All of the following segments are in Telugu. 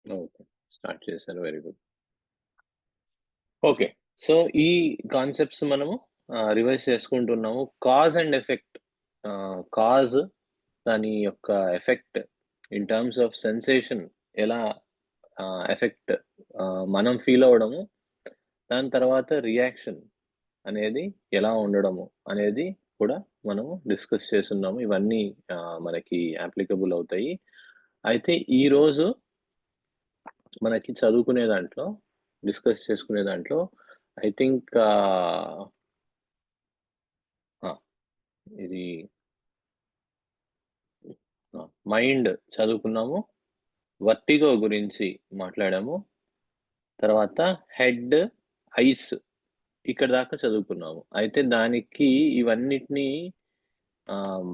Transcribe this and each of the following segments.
ఓకే. స్టార్ట్ చేశారు. Very good. ఓకే. సో, ఈ కాన్సెప్ట్స్ మనము రివైజ్ చేసుకుంటున్నాము. Cause and effect. కాజ్ దాని యొక్క effect in terms of sensation ఎలా ఎఫెక్ట్ మనం ఫీల్ అవ్వడము, దాని తర్వాత రియాక్షన్ అనేది ఎలా ఉండడము అనేది కూడా మనము డిస్కస్ చేసున్నాము. ఇవన్నీ మనకి అప్లికబుల్ అవుతాయి. అయితే ఈరోజు మనకి చదువుకునే దాంట్లో, డిస్కస్ చేసుకునే దాంట్లో ఐ థింక్ ఇది మైండ్ చదువుకున్నాము. వర్టిగో గురించి మాట్లాడాము. తర్వాత హెడ్, ఐస్ ఇక్కడి దాకా చదువుకున్నాము. అయితే దానికి ఇవన్నిటిని ఆహ్,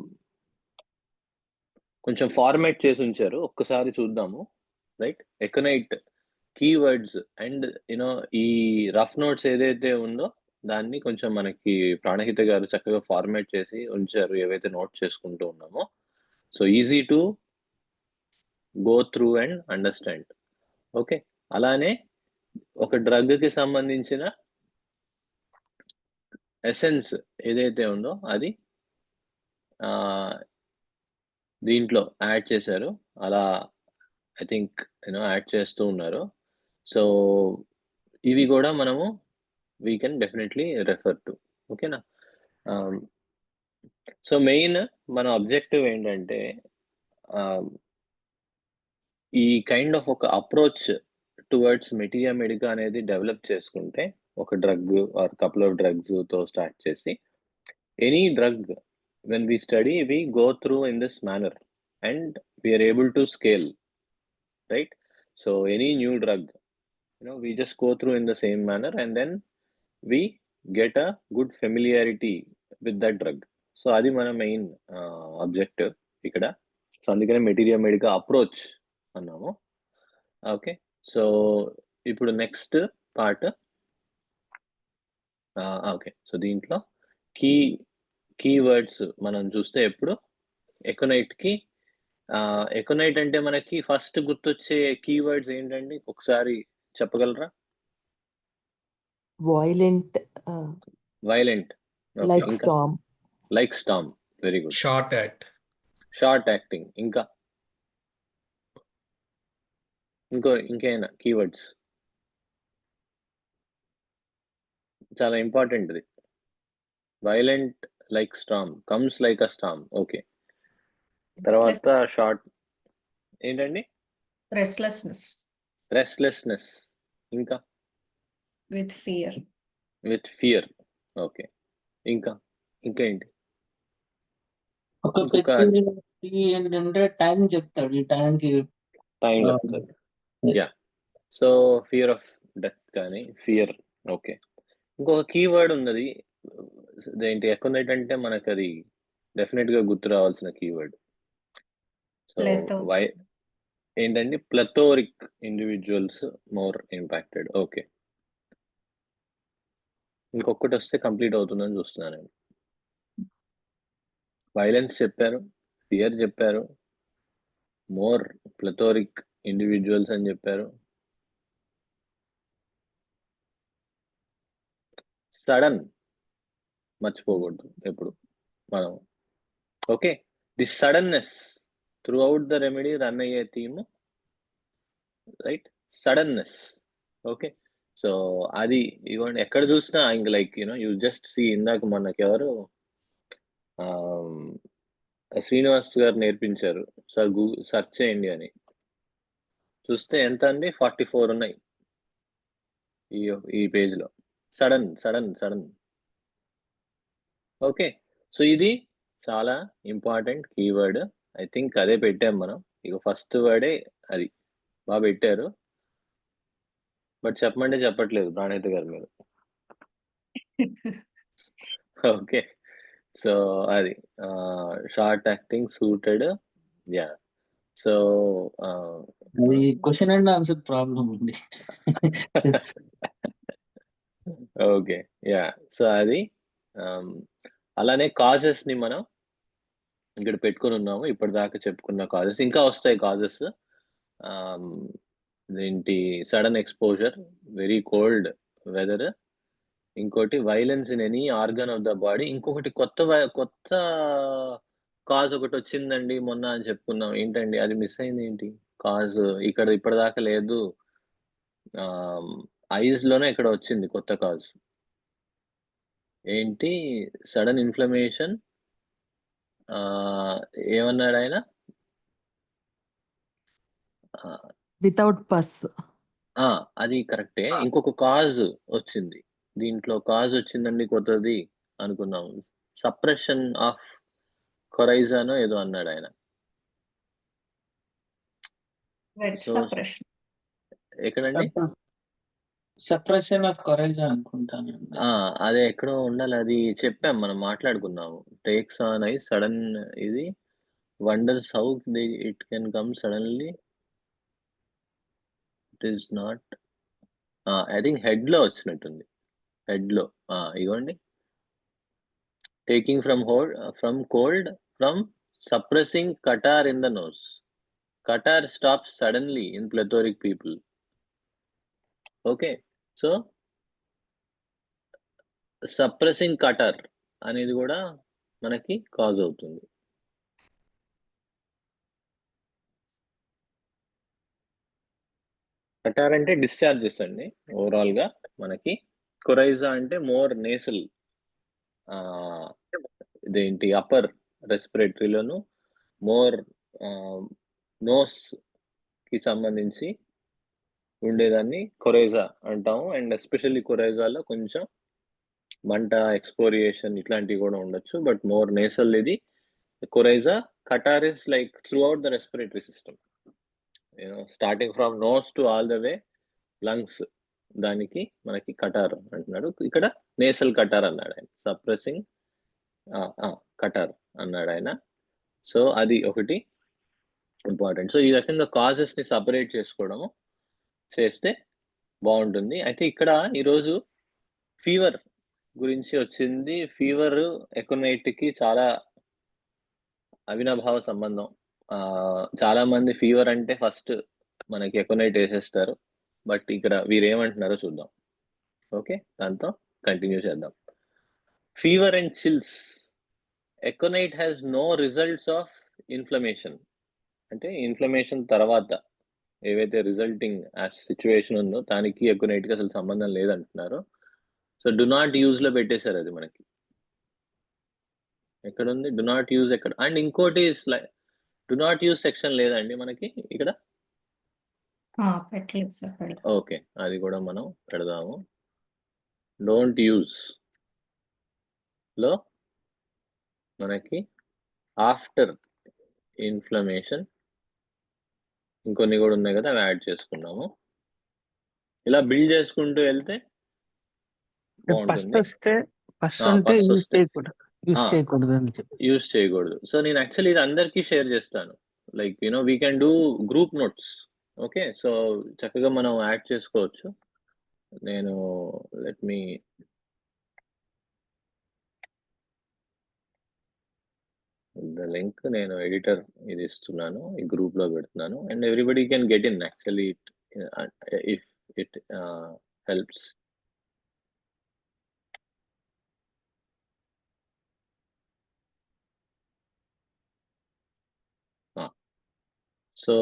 కొంచెం ఫార్మాట్ చేసుంచారు. ఒక్కసారి చూద్దాము. రైట్? ఎకనైట్ కీవర్డ్స్ అండ్ ఈ రఫ్ నోట్స్ ఏదైతే ఉందో దాన్ని కొంచెం మనకి ప్రాణహిత గారు చక్కగా ఫార్మాట్ చేసి ఉంచారు. ఏవైతే నోట్ చేసుకుంటూ ఉన్నామో. So, easy to go through and understand. Okay. అలానే ఒక డ్రగ్‌కి సంబంధించిన ఎసెన్స్ ఏదైతే ఉందో అది ఆహ్, దీంట్లో యాడ్ చేశారు. అలా ఐ థింక్ యాడ్ చేస్తూ ఉన్నారు. సో, ఇవి గూడా మనము we can definitely refer to. ఓకేనా? ఆహ్, సో, మెయిన్ మన ఆబ్జెక్టివ్ ఏంటంటే ఆహ్, ఈ కైండ్ ఆఫ్ ఒక అప్రోచ్ టువర్డ్స్ మెటియా మెడికా అనేది డెవలప్ చేసుకుంటే, ఒక డ్రగ్ ఆర్ కపుల్ ఆఫ్ డ్రగ్స్‌తో స్టార్ట్ చేసి, any drug when we study we go through in this manner and we are able to scale, right? So, any new drug we just go through in the same manner and then we get a good familiarity with that drug. So, అది మన మెయిన్ ఆబ్జెక్టివ్ ఇక్కడ. సో, అందుకనే మెటీరియా మెడికా అప్రోచ్ అన్నాము. ఓకే. సో, ఇప్పుడు నెక్స్ట్ పార్ట్ ఓకే. సో, దీంట్లో కీ కీవర్డ్స్ మనం చూస్తే ఎప్పుడు ఎకోనైట్‌కి ఎకోనైట్ అంటే మనకి ఫస్ట్ గుర్తొచ్చే కీవర్డ్స్ ఏంటండి? ఒకసారి చెప్పగలరా? Violent, violent. ఓకే. like ఇంకా? storm. Like Storm. Very good. Short act. Short acting. ఇంకా? ఇంకేమైనా కీవర్డ్స్? చాలా ఇంపార్టెంట్ ఇది. Violent like Storm. Comes like a Storm. Okay. తర్వాత షార్ట్ ఏంటండి? రెస్ట్లెస్నెస్. రెస్ట్‌లెస్‌నెస్. ఇంకా? With fear. With fear. Okay. ఇంకా? ఇంకా ఏంటి? ఒక పెక్యులియారిటీ ఏంటంటే టైం చెప్తాడు. ఈ టైంకి టైం చెప్తారు. Yeah! So, fear of death కానీ, ఫియర్. ఓకే. ఇంకొక కీవర్డ్ ఉన్నది. ఇదేంటి ఎకోనైట్ అంటే మనకది డెఫినిట్‌గా గుర్తు రావాల్సిన కీవర్డ్. సో, ప్లెతో. ఏంటండి? Plethoric individuals more impacted. Okay. ఇంకొక్కటొస్తే కంప్లీట్ అవుతుందని చూస్తున్నా నేను. వైలెన్స్ చెప్పారు. ఫియర్ చెప్పారు. మోర్ ప్లెథోరిక్ ఇండివిడ్యుయల్స్ అని చెప్పారు. సడన్ మర్చిపోకూడదు ఎప్పుడు మనం. Okay. The suddenness throughout the remedy run అయ్యే theme right? Suddenness. Okay. So, అది ఇగోండి ఎక్కడ చూసినా ఇంక లైక్ యూ జస్ట్ సీ ఇందాక మనకెవరు ఆహ్, శ్రీనివాస్ గారు నేర్పించారు. సార్ సెర్చ్ చేయండి అని. చూస్తే ఎంత అండి? 44 ఉన్నాయి. ఈ ఈ పేజ్‌లో. Sudden, sudden, sudden. Okay. So, ఇది చాలా ఇంపార్టెంట్ కీవర్డ్. ఐ థింక్ అదే పెట్టాం మనం. ఇగ ఫస్ట్ వర్డే అది. పెట్టారు. బట్ చెప్పమంటే చెప్పట్లేదు ప్రాణహిత గారు మీరు. ఓకే. సో, అది. Short acting suited. Yeah! So, అది క్వెషన్ అండ్ ఆన్సర్ ప్రాబ్లమ్ ఉంది. ఓకే. యాహ్! సో, అది అలానే కాజెస్‌ని మనం ఇక్కడ పెట్టుకొనున్నాము. ఇప్పటిదాకా చెప్పుకున్న కాజెస్. ఇంకా వస్తాయి కాజెస్. ఆహ్, ఏంటి sudden exposure, very cold weather, ఇంకోటి violence in any organ of the body, ఇంకొకటి కొత్త కాజ్ ఒకటి వచ్చిందండి మొన్న అని చెప్పుకున్నాం. ఏంటండి అది మిస్ అయింది ఏంటి? కాజ్ ఇక్కడ ఇప్పటిదాకా లేదు. ఐస్ లోనే ఇక్కడ వచ్చింది కొత్త కాజ్. ఏంటి సడన్ ఇన్ఫ్లమేషన్. ఏమన్నాడు ఆయన? వితౌట్ పస్. అది కరెక్టే. ఇంకొక కాజ్ వచ్చింది. దీంట్లో కాజ్ వచ్చిందండి కొత్తది అనుకున్నాం. సప్రెషన్ ఆఫ్ కొరైజానో ఏదో అన్నాడు ఆయన. Wet so suppression. ఎక్కడండి? సప్రెషన్ ఆఫ్ కొరైజా అనుకుంటాను. అదే ఎక్కడో ఉండాలి. అది చెప్పాం, మనం మాట్లాడుకున్నాము. టేక్స్ ఆన్ ఐ సడన్ ఇది wonders how it can come suddenly. It is not. I think head లో వచ్చినట్టుంది. హెడ్ లో ఇగోండి. Taking from cold from suppressing catarrh in the nose. Catarrh stops suddenly in plethoric people. Okay, so suppressing catarrh అనేది కూడా మనకి కాజ్ అవుతుంది. కటార్ అంటే డిశ్చార్జెస్ అండి ఓవరాల్ గా మనకి. కొరైజా అంటే మోర్ నేసల్, ఇదేంటి అప్పర్ రెస్పిరేటరీలోను మోర్ నోస్ కి సంబంధించి ఉండేదాన్ని కొరైజా అంటాము. అండ్ ఎస్పెషల్లీ కొరైజాలో కొంచెం మంట, ఎక్స్పోరియేషన్ ఇట్లాంటివి కూడా ఉండొచ్చు. బట్ మోర్ నేసల్ ఇది coryza. Catarrh is like through out the respiratory system, starting from nose to all the way lungs. దానికి మనకి కటార్ అంటున్నాడు. ఇక్కడ నేసల్ కటార్ అన్నాడు ఆయన. సప్రెసింగ్ కటార్ అన్నాడు ఆయన. సో అది ఒకటి ఇంపార్టెంట్. సో ఈ రకంగా కాజెస్ ని సపరేట్ చేసుకోవడము చేస్తే బాగుంటుంది. అయితే ఇక్కడ ఈరోజు ఫీవర్ గురించి వచ్చింది. ఫీవర్ ఎకనైట్ కి చాలా అవినాభావ సంబంధం. చాలా మంది ఫీవర్ అంటే ఫస్ట్ మనకి ఎకనైట్ వేసేస్తారు. బట్ ఇక్కడ వీరేమంటున్నారో చూద్దాం. ఓకే, దాంతో కంటిన్యూ చేద్దాం. Fever and chills. Aconite has no results of inflammation. అంటే ఇన్ఫ్లమేషన్ తర్వాత ఏవైతే రిజల్టింగ్ సిచ్యువేషన్ ఉందో దానికి ఎకనైట్ కి అసలు సంబంధం లేదంటున్నారు. సో డు నాట్ యూజ్ లో పెట్టేశారు అది మనకి. ఎక్కడ ఉంది డు నాట్ యూజ్? ఎక్కడ? అండ్ ఇంకోటి డు నాట్ యూజ్ సెక్షన్ లేదండి మనకి ఇక్కడ. పెట్టలేదు సార్, పెడదాం. ఓకే, అది కూడా మనం పెడదాము. డోంట్ యూజ్ లో మనకి ఆఫ్టర్ ఇన్ఫ్లమేషన్ ఇంకొన్ని కూడా ఉన్నాయి కదా, అవి యాడ్ చేసుకున్నాము. ఇలా బిల్డ్ చేసుకుంటూ వెళ్తే బాగుంటుంది. యూజ్ చేయకూడదు. సో నేను యాక్చువల్లీ ఇది అందరికీ షేర్ చేస్తాను. Like we can do group notes. Okay, so చక్కగా మనం యాడ్ చేసుకోవచ్చు. నేను లెట్ మీ లింక్ నేను ఎడిటర్ ఇది ఇస్తున్నాను, ఈ గ్రూప్ లో పెడుతున్నాను. And everybody can get in actually if it helps. So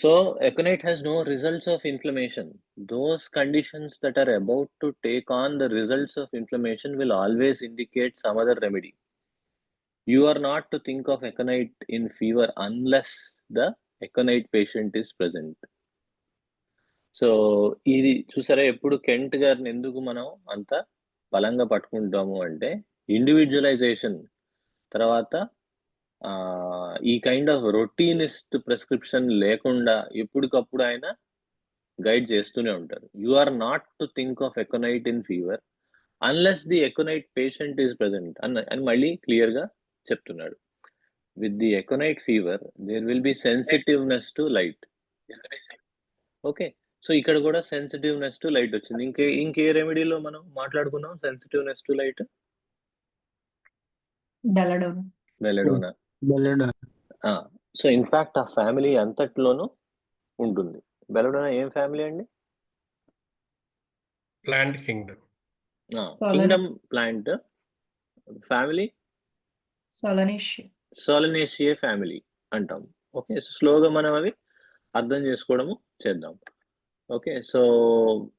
so aconite has no results of inflammation. Those conditions that are about to take on the results of inflammation will always indicate some other remedy. You are not to think of aconite in fever unless the aconite patient is present. So ఇది చూసారా, ఎప్పుడు కెంట్ గారిని ఎందుకు మనం అంత బలంగా పట్టుకుంటాము అంటే ఇండివిజువలైజేషన్ తర్వాత ఈ కైండ్ ఆఫ్ రొటీనిస్ట్ ప్రిస్క్రిప్షన్ లేకుండా ఎప్పటికప్పుడు ఆయన గైడ్ చేస్తూనే ఉంటారు. You are not to think of aconite in fever unless the aconite patient is present అని మళ్ళీ క్లియర్ గా చెప్తున్నాడు. With the aconite fever there will be sensitiveness to light. Okay, so ఇక్కడ కూడా సెన్సిటివ్నెస్ టు లైట్ వచ్చింది. ఇంకే రెమెడీలో మనం మాట్లాడుకున్నాం సెన్సిటివ్నెస్ టు లైట్? బెలడోనా. బెల్లడా. సో ఇన్ఫాక్ట్ ఆ ఫ్యామిలీ అంతట్లోనూ ఉంటుంది. బెలడోనా ఏం ఫ్యామిలీ అండి? Plant kingdom. Kingdom plant family Solanaceae. Solanaceae family అంటాం. ఓకే, స్లోగా మనం అవి అర్థం చేసుకోవడము చేద్దాం. ఓకే, సో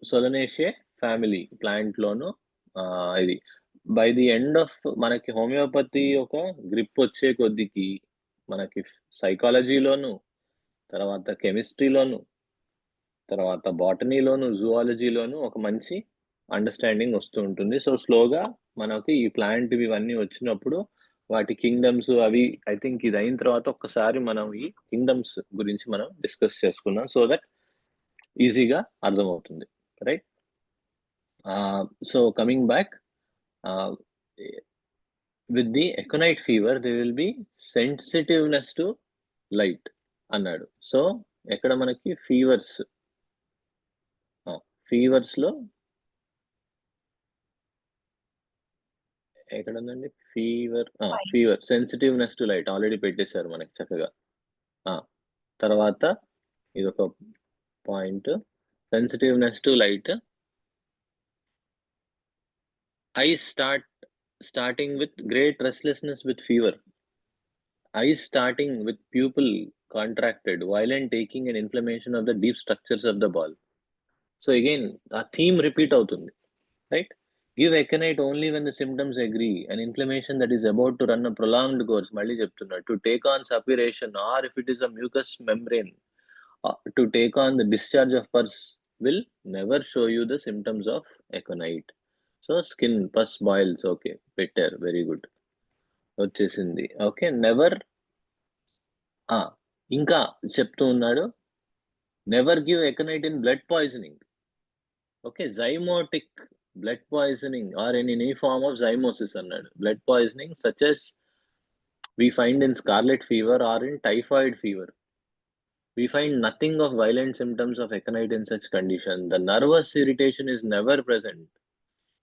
సోలనేషియే ఫ్యామిలీ ప్లాంట్లోను ఇది బై ది ఎండ్ ఆఫ్ మనకి హోమియోపతి ఒక గ్రిప్ వచ్చే కొద్దికి మనకి సైకాలజీలోను, తర్వాత కెమిస్ట్రీలోను, తర్వాత బాటనీలోను, జువాలజీలోను ఒక మంచి అండర్స్టాండింగ్ వస్తూ ఉంటుంది. సో స్లోగా మనకి ఈ ప్లాంట్ ఇవన్నీ వచ్చినప్పుడు వాటి కింగ్డమ్స్ అవి ఐ థింక్ ఇది అయిన తర్వాత ఒక్కసారి మనం ఈ కింగ్డమ్స్ గురించి మనం డిస్కస్ చేసుకుందాం, సో దట్ ఈజీగా అర్థమవుతుంది, right? So coming back, with the aconite fever they will be sensitiveness to light అన్నాడు. సో ఎక్కడ మనకి ఫీవర్స్ లో ఎక్కడ ఉందండి fever sensitiveness to light already పెట్టేశారు మనకి చక్కగా. తర్వాత ఇది ఒక point, sensitiveness to light. Ice starting with great restlessness with fever. Ice starting with pupil contracted, violent taking and inflammation of the deep structures of the ball. So again ఆ థీమ్ రిపీట్ అవుతుంది, right? Give aconite only when the symptoms agree. An inflammation that is about to run a prolonged course, మళ్ళీ చెప్తున్నా, to take on suppuration, or if it is a mucous membrane, to take on the discharge of pus, will never show you the symptoms of aconite. So skin, pus, boils, okay, better, very good, వచ్చేసింది. ఓకే, నెవర్ ఇంకా చెప్తూ ఉన్నాడు, never give aconite in blood poisoning. Okay, zymotic blood poisoning or in any form of zymosis అన్నాడు. blood poisoning such as we find in scarlet fever or in typhoid fever. We find nothing of violent symptoms of aconite in such condition. The nervous irritation is never present.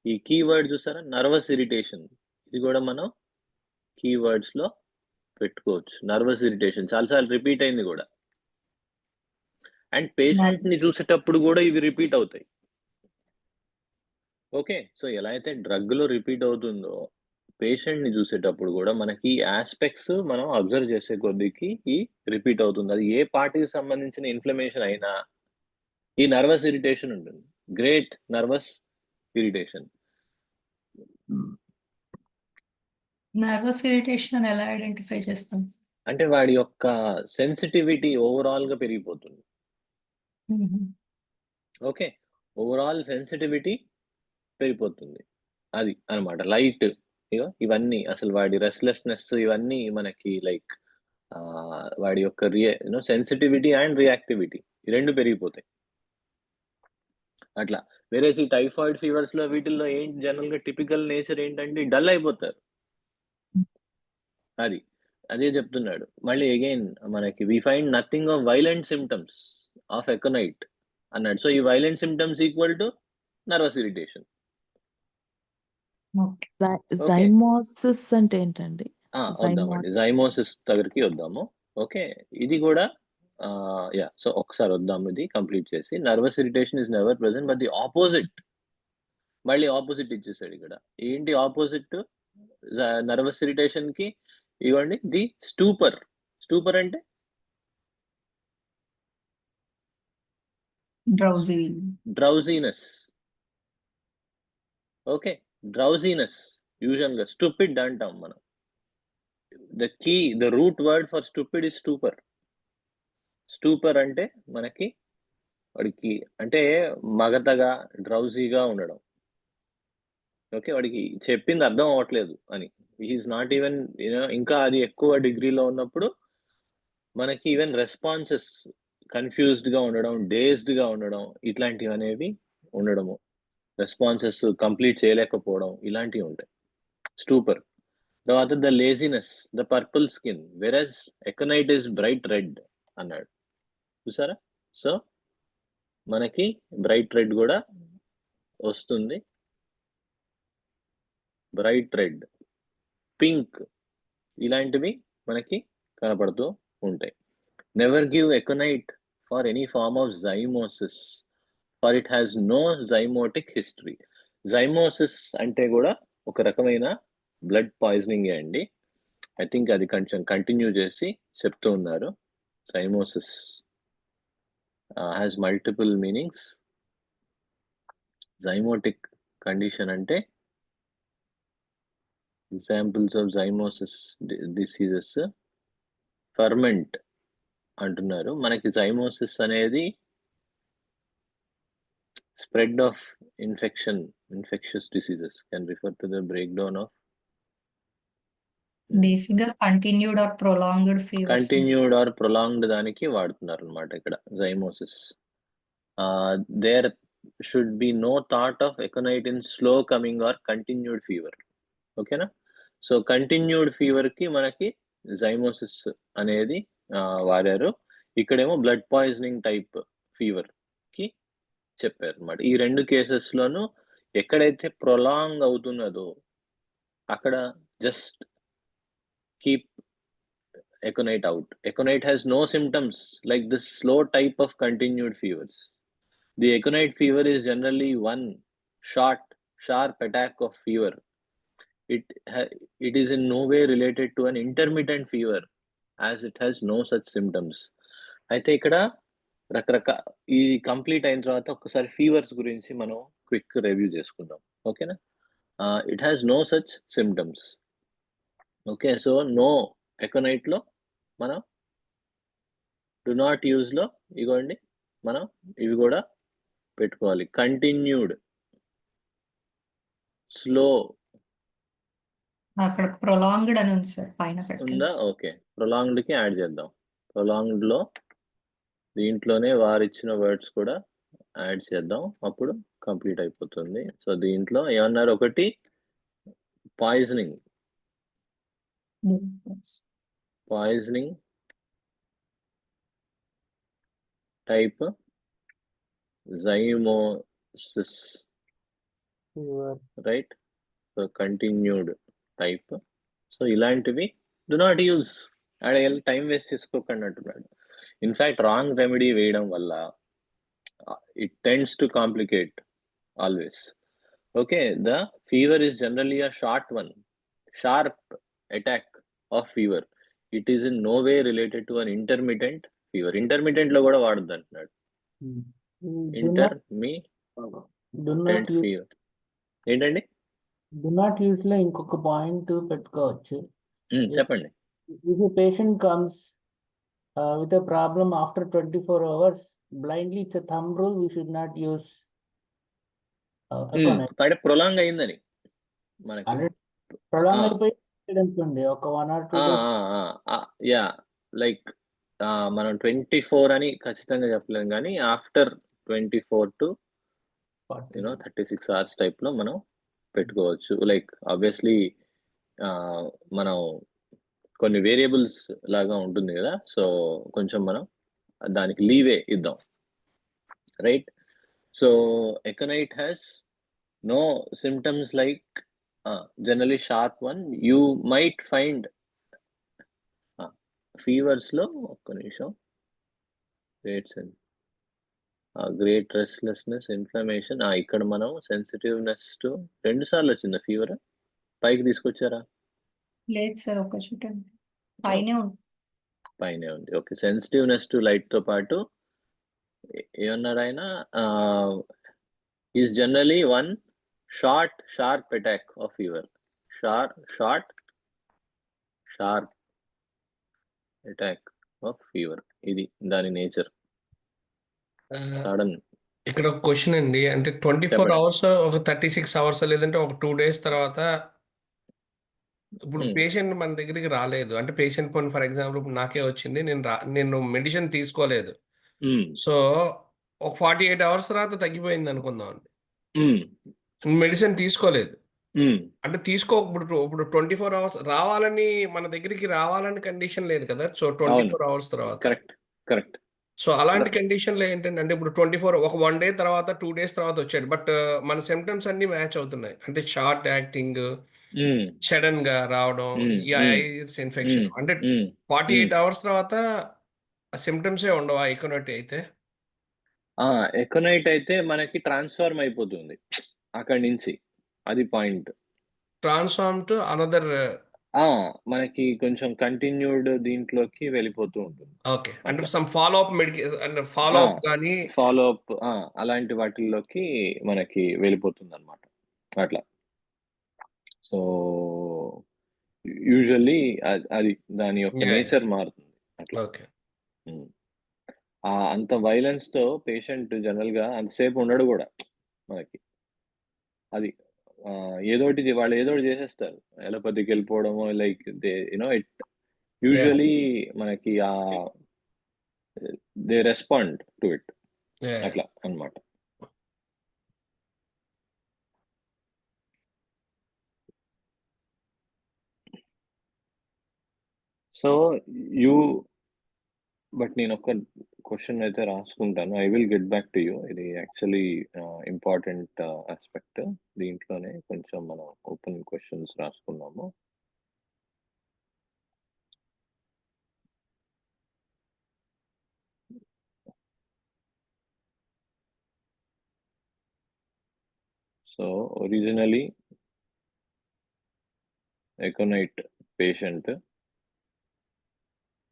ఈ కీవర్డ్ చూసారా, నర్వస్ ఇరిటేషన్, ఇది కూడా మనం కీవర్డ్స్ లో పెట్టుకోవచ్చు. నర్వస్ ఇరిటేషన్ చాలాసార్లు రిపీట్ అయింది కూడా, అండ్ పేషెంట్ ని చూసేటప్పుడు కూడా ఇవి రిపీట్ అవుతాయి. ఓకే, సో ఎలా అయితే డ్రగ్ లో రిపీట్ అవుతుందో పేషెంట్ ని చూసేటప్పుడు కూడా మనకి ఆస్పెక్ట్స్ మనం అబ్జర్వ్ చేసే కొద్దికి ఈ రిపీట్ అవుతుంది. అది ఏ పార్టీకి సంబంధించిన ఇన్ఫ్లమేషన్ అయినా ఈ నర్వస్ ఇరిటేషన్ ఉంటుంది. Great nervous irritation. Nervous irritation అని ఎలా ఐడెంటిఫై చేస్తాం? అంటే వాడి యొక్క సెన్సిటివిటీ ఓవరాల్ గా పెరిగిపోతుంది. ఓకే, ఓవరాల్ సెన్సిటివిటీ పెరిగిపోతుంది, అది అన్నమాట. లైట్ ఇవన్నీ అసలు వాడి రెస్ట్లెస్నెస్ ఇవన్నీ మనకి లైక్ వాడి యొక్క సెన్సిటివిటీ అండ్ రియాక్టివిటీ ఈ రెండు పెరిగిపోతాయి అట్లా. వేరే ఈ టైఫాయిడ్ ఫీవర్స్ లో వీటిల్లో ఏంటి జనరల్ గా టిపికల్ నేచర్ ఏంటంటే డల్ అయిపోతారు. అదే చెప్తున్నాడు మళ్ళీ అగైన్ మనకి we find nothing of violent symptoms of aconite అన్నాడు. సో ఈ violent symptoms equal to nervous irritation. Zymosis అంటే ఏంటండి? వద్దామండి, జైమోసిస్ దగ్గరికి వద్దాము. ఓకే, ఇది కూడా సో ఒకసారి వద్దాము, ఇది కంప్లీట్ చేసి. Nervous irritation is never present but the opposite, మళ్ళీ ఆపోజిట్ ఇచ్చేసాడు ఇక్కడ. ఏంటి ఆపోజిట్ నర్వస్ ఇరిటేషన్ కి? ఇవ్వండి, ది స్టూపర్. స్టూపర్ అంటే డ్రౌజీనెస్. ఓకే, డ్రౌజీనెస్ యూజువల్ గా స్టూపిడ్ అంటాం మనం. The root word for stupid is stupor. Stupor అంటే మనకి వాడికి అంటే మగతగా డ్రౌజీగా ఉండడం. ఓకే, వాడికి చెప్పింది అర్థం అవ్వట్లేదు అని, ఈజ్ నాట్ ఈవెన్ ఇంకా అది ఎక్కువ డిగ్రీలో ఉన్నప్పుడు మనకి ఈవెన్ రెస్పాన్సెస్ కన్ఫ్యూజ్డ్ గా ఉండడం, డేజ్డ్ గా ఉండడం, ఇట్లాంటివి అనేవి ఉండడము, రెస్పాన్సెస్ కంప్లీట్ చేయలేకపోవడం, ఇలాంటివి ఉంటాయి స్టూపర్. తర్వాత the laziness, the purple skin, versus aconite is bright red అన్నాడు. చూసారా? సో మనకి బ్రైట్ రెడ్ కూడా వస్తుంది, బ్రైట్ రెడ్, పింక్, ఇలాంటివి మనకి కనపడుతూ ఉంటాయి. Never give aconite for any form of zymosis for it has no zymotic history. Zymosis అంటే కూడా ఒక రకమైన బ్లడ్ పాయిజనింగ్ అండి. ఐ థింక్ అది కొంచెం కంటిన్యూ చేసి చెప్తూ ఉన్నారు. Zymosis has multiple meanings. Zymotic condition అంటే examples of zymosis diseases ferment అంటున్నారు. మనకి జైమోసిస్ అనేది spread of infectious diseases can refer to the breakdown of basic గా continued or prolonged fevers. Continued or prolonged దానికి వాడుతున్నారు అనమాట ఇక్కడ zymosis. There should be no thought of aconite in slow coming or continued fever. ఓకేనా? సో కంటిన్యూడ్ ఫీవర్ కి మనకి జైమోసిస్ అనేది వాడారు. ఇక్కడేమో బ్లడ్ పాయిజనింగ్ టైప్ ఫీవర్ కి చెప్పారు అనమాట. ఈ రెండు కేసెస్ లోనూ ఎక్కడైతే ప్రొలాంగ్ అవుతున్నదో అక్కడ just keep aconite out. Aconite has no symptoms like this slow type of continued fevers. The aconite fever is generally one short sharp attack of fever. It is in no way related to an intermittent fever as it has no such symptoms. అయితే ఇక్కడ ఈ కంప్లీట్ అయిన తర్వాత ఒకసారి ఫీవర్స్ గురించి మనం క్విక్ రివ్యూ చేసుకుందాం. ఓకేనా? It has no such symptoms. Okay, so no aconite లో మనం డు నాట్ యూజ్ లో ఇగోండి మనం ఇవి కూడా పెట్టుకోవాలి. కంటిన్యూడ్, స్లో అక్కడ ప్రొలాంగ్డ్ అని ఉంది సార్ పైన ఉందా? పెట్టండి. ఓకే, ప్రొలాంగ్డ్ కి యాడ్ చేద్దాం. ప్రొలాంగ్డ్ లో దీంట్లోనే వారిచ్చిన వర్డ్స్ కూడా యాడ్ చేద్దాం, అప్పుడు కంప్లీట్ అయిపోతుంది. సో దీంట్లో ఏమన్నారు? ఒకటి poisoning type zymosis, right? So continued type. So ఇలాంటివి డు నాట్ యూజ్. ఆడ టైం వేస్ట్ చేసుకోకండి అంటున్నాడు. ఇన్ఫాక్ట్ రాంగ్ రెమెడీ వేయడం వల్ల it tends to complicate always. Okay, the fever is generally a short one, sharp attack of fever. It is in no way related to an intermittent fever. Intermittent లో కూడా వాడద్దు అంటున్నాడు. Intermittent fever ఏంటండి? డు నాట్ యూస్ లో ఇంకొక పాయింట్ పెట్టుకోవచ్చు. చెప్పండి. If a patient comes with a problem after 24 hours, blindly it's a thumb rule, we should not use econite. అంటే ప్రొలాంగ్ అయిందని మనకి. ప్రొలాంగ్ అయిపోయి అనుకోండి ఒక 1 or 2 days. యా, లైక్ మనం 24 అని ఖచ్చితంగా చెప్పలేం, కానీ ఆఫ్టర్ 24 to 36 hours టైప్ లో మనం పెట్టుకోవచ్చు. లైక్ ఆబ్వియస్లీ మనం కొన్ని వేరియబుల్స్ లాగా ఉంటుంది కదా, సో కొంచెం మనం దానికి లీవే ఇద్దాం, right? So aconite has no symptoms like generally sharp one. You might find fevers లో ఒక్క నిమిషం, గ్రేట్ రెస్ట్లెస్నెస్, ఇన్ఫ్లమేషన్. ఇక్కడ మనం సెన్సిటివ్నెస్ టు 2 సార్లు వచ్చిందా ఫీవర్? పైకి తీసుకొచ్చారా? లేదు సార్, ఒక చోట పైనే ఉంది. పైనే ఉంది. ఓకే, సెన్సిటివ్నెస్ టు లైట్ తో పాటు ఏమన్నారు ఆయన? Is generally one sharp attack of fever. Sharp attack of fever, ఇది దాని నేచర్. సడన్. ఇక్కడ ఒక క్వశ్చన్ అండి, అంటే 24 చెప్పండి. అవర్స్, ఒక 36 అవర్స్, లేదంటే ఒక 2 days తర్వాత ఇప్పుడు పేషెంట్ మన దగ్గరికి రాలేదు అంటే పేషెంట్ ఫర్ ఎగ్జాంపుల్ ఇప్పుడు నాకే వచ్చింది, నేను మెడిసిన్ తీసుకోలేదు. సో ఒక 48 అవర్స్ తర్వాత తగ్గిపోయింది అనుకుందాం అండి, మెడిసిన్ తీసుకోలేదు అంటే ఇప్పుడు 24 అవర్స్ రావాలని మన దగ్గరికి రావాలని కండిషన్ లేదు కదా. సో 24 అవర్స్ తర్వాత కరెక్ట్. సో అలాంటి కండిషన్లో ఏంటంటే, అంటే ఇప్పుడు 24 ఒక 1 day తర్వాత 2 days తర్వాత వచ్చాడు, బట్ మన సిమ్టమ్స్ అన్ని మ్యాచ్ అవుతున్నాయి, అంటే షార్ట్ యాక్టింగ్, సడన్ గా రావడం, ఈ ఐస్ ఇన్ఫెక్షన్ అంటే 48 అవర్స్ తర్వాత సిమ్టమ్సే ఉండవా ఎకోనైట్ అయితే? ఎకోనైట్ అయితే మనకి ట్రాన్స్ఫార్మ్ అయిపోతుంది అక్కడి నుంచి. అది పాయింట్. ట్రాన్స్ఫార్మ్ టు అనదర్ మనకి కొంచెం కంటిన్యూడ్ దీంట్లోకి వెళ్ళిపోతూ ఉంటుంది. ఓకే. అంటే సమ్ ఫాలో అప్ అంటే ఫాలో అప్ గాని ఫాలో అప్ అలాంటి వాటిల్లోకి మనకి వెళ్ళిపోతుందన్నమాట. అట్లా. సో, యూజువల్లీ అది దాని యొక్క యాహ్! నేచర్ మారుతుంది. అట్లా. ఓకే. అంత వైలెన్స్‌తో పేషెంట్ జనరల్‌గా అంతసేపు ఉండడు గూడా మనకి. అది. వాళ్ళు ఏదోకటి చేసేస్తారు. ఎలోపతికెళ్ళిపోవడమో లైక్ ఇట్ యూజువల్లీ మనకి they respond to it. Yeah! అట్లా అన్నమాట. సో, బట్ నేనొక క్వెషన్ అయితే రాసుకుంటాను. I will get back to you. ఇది యాక్చువల్లీ ఇంపార్టెంట్ ఆస్పెక్ట్. దీంట్లోనే కొంచెం మనం ఓపెన్ క్వెషన్స్ రాసుకున్నాము. So, originally aconite patient,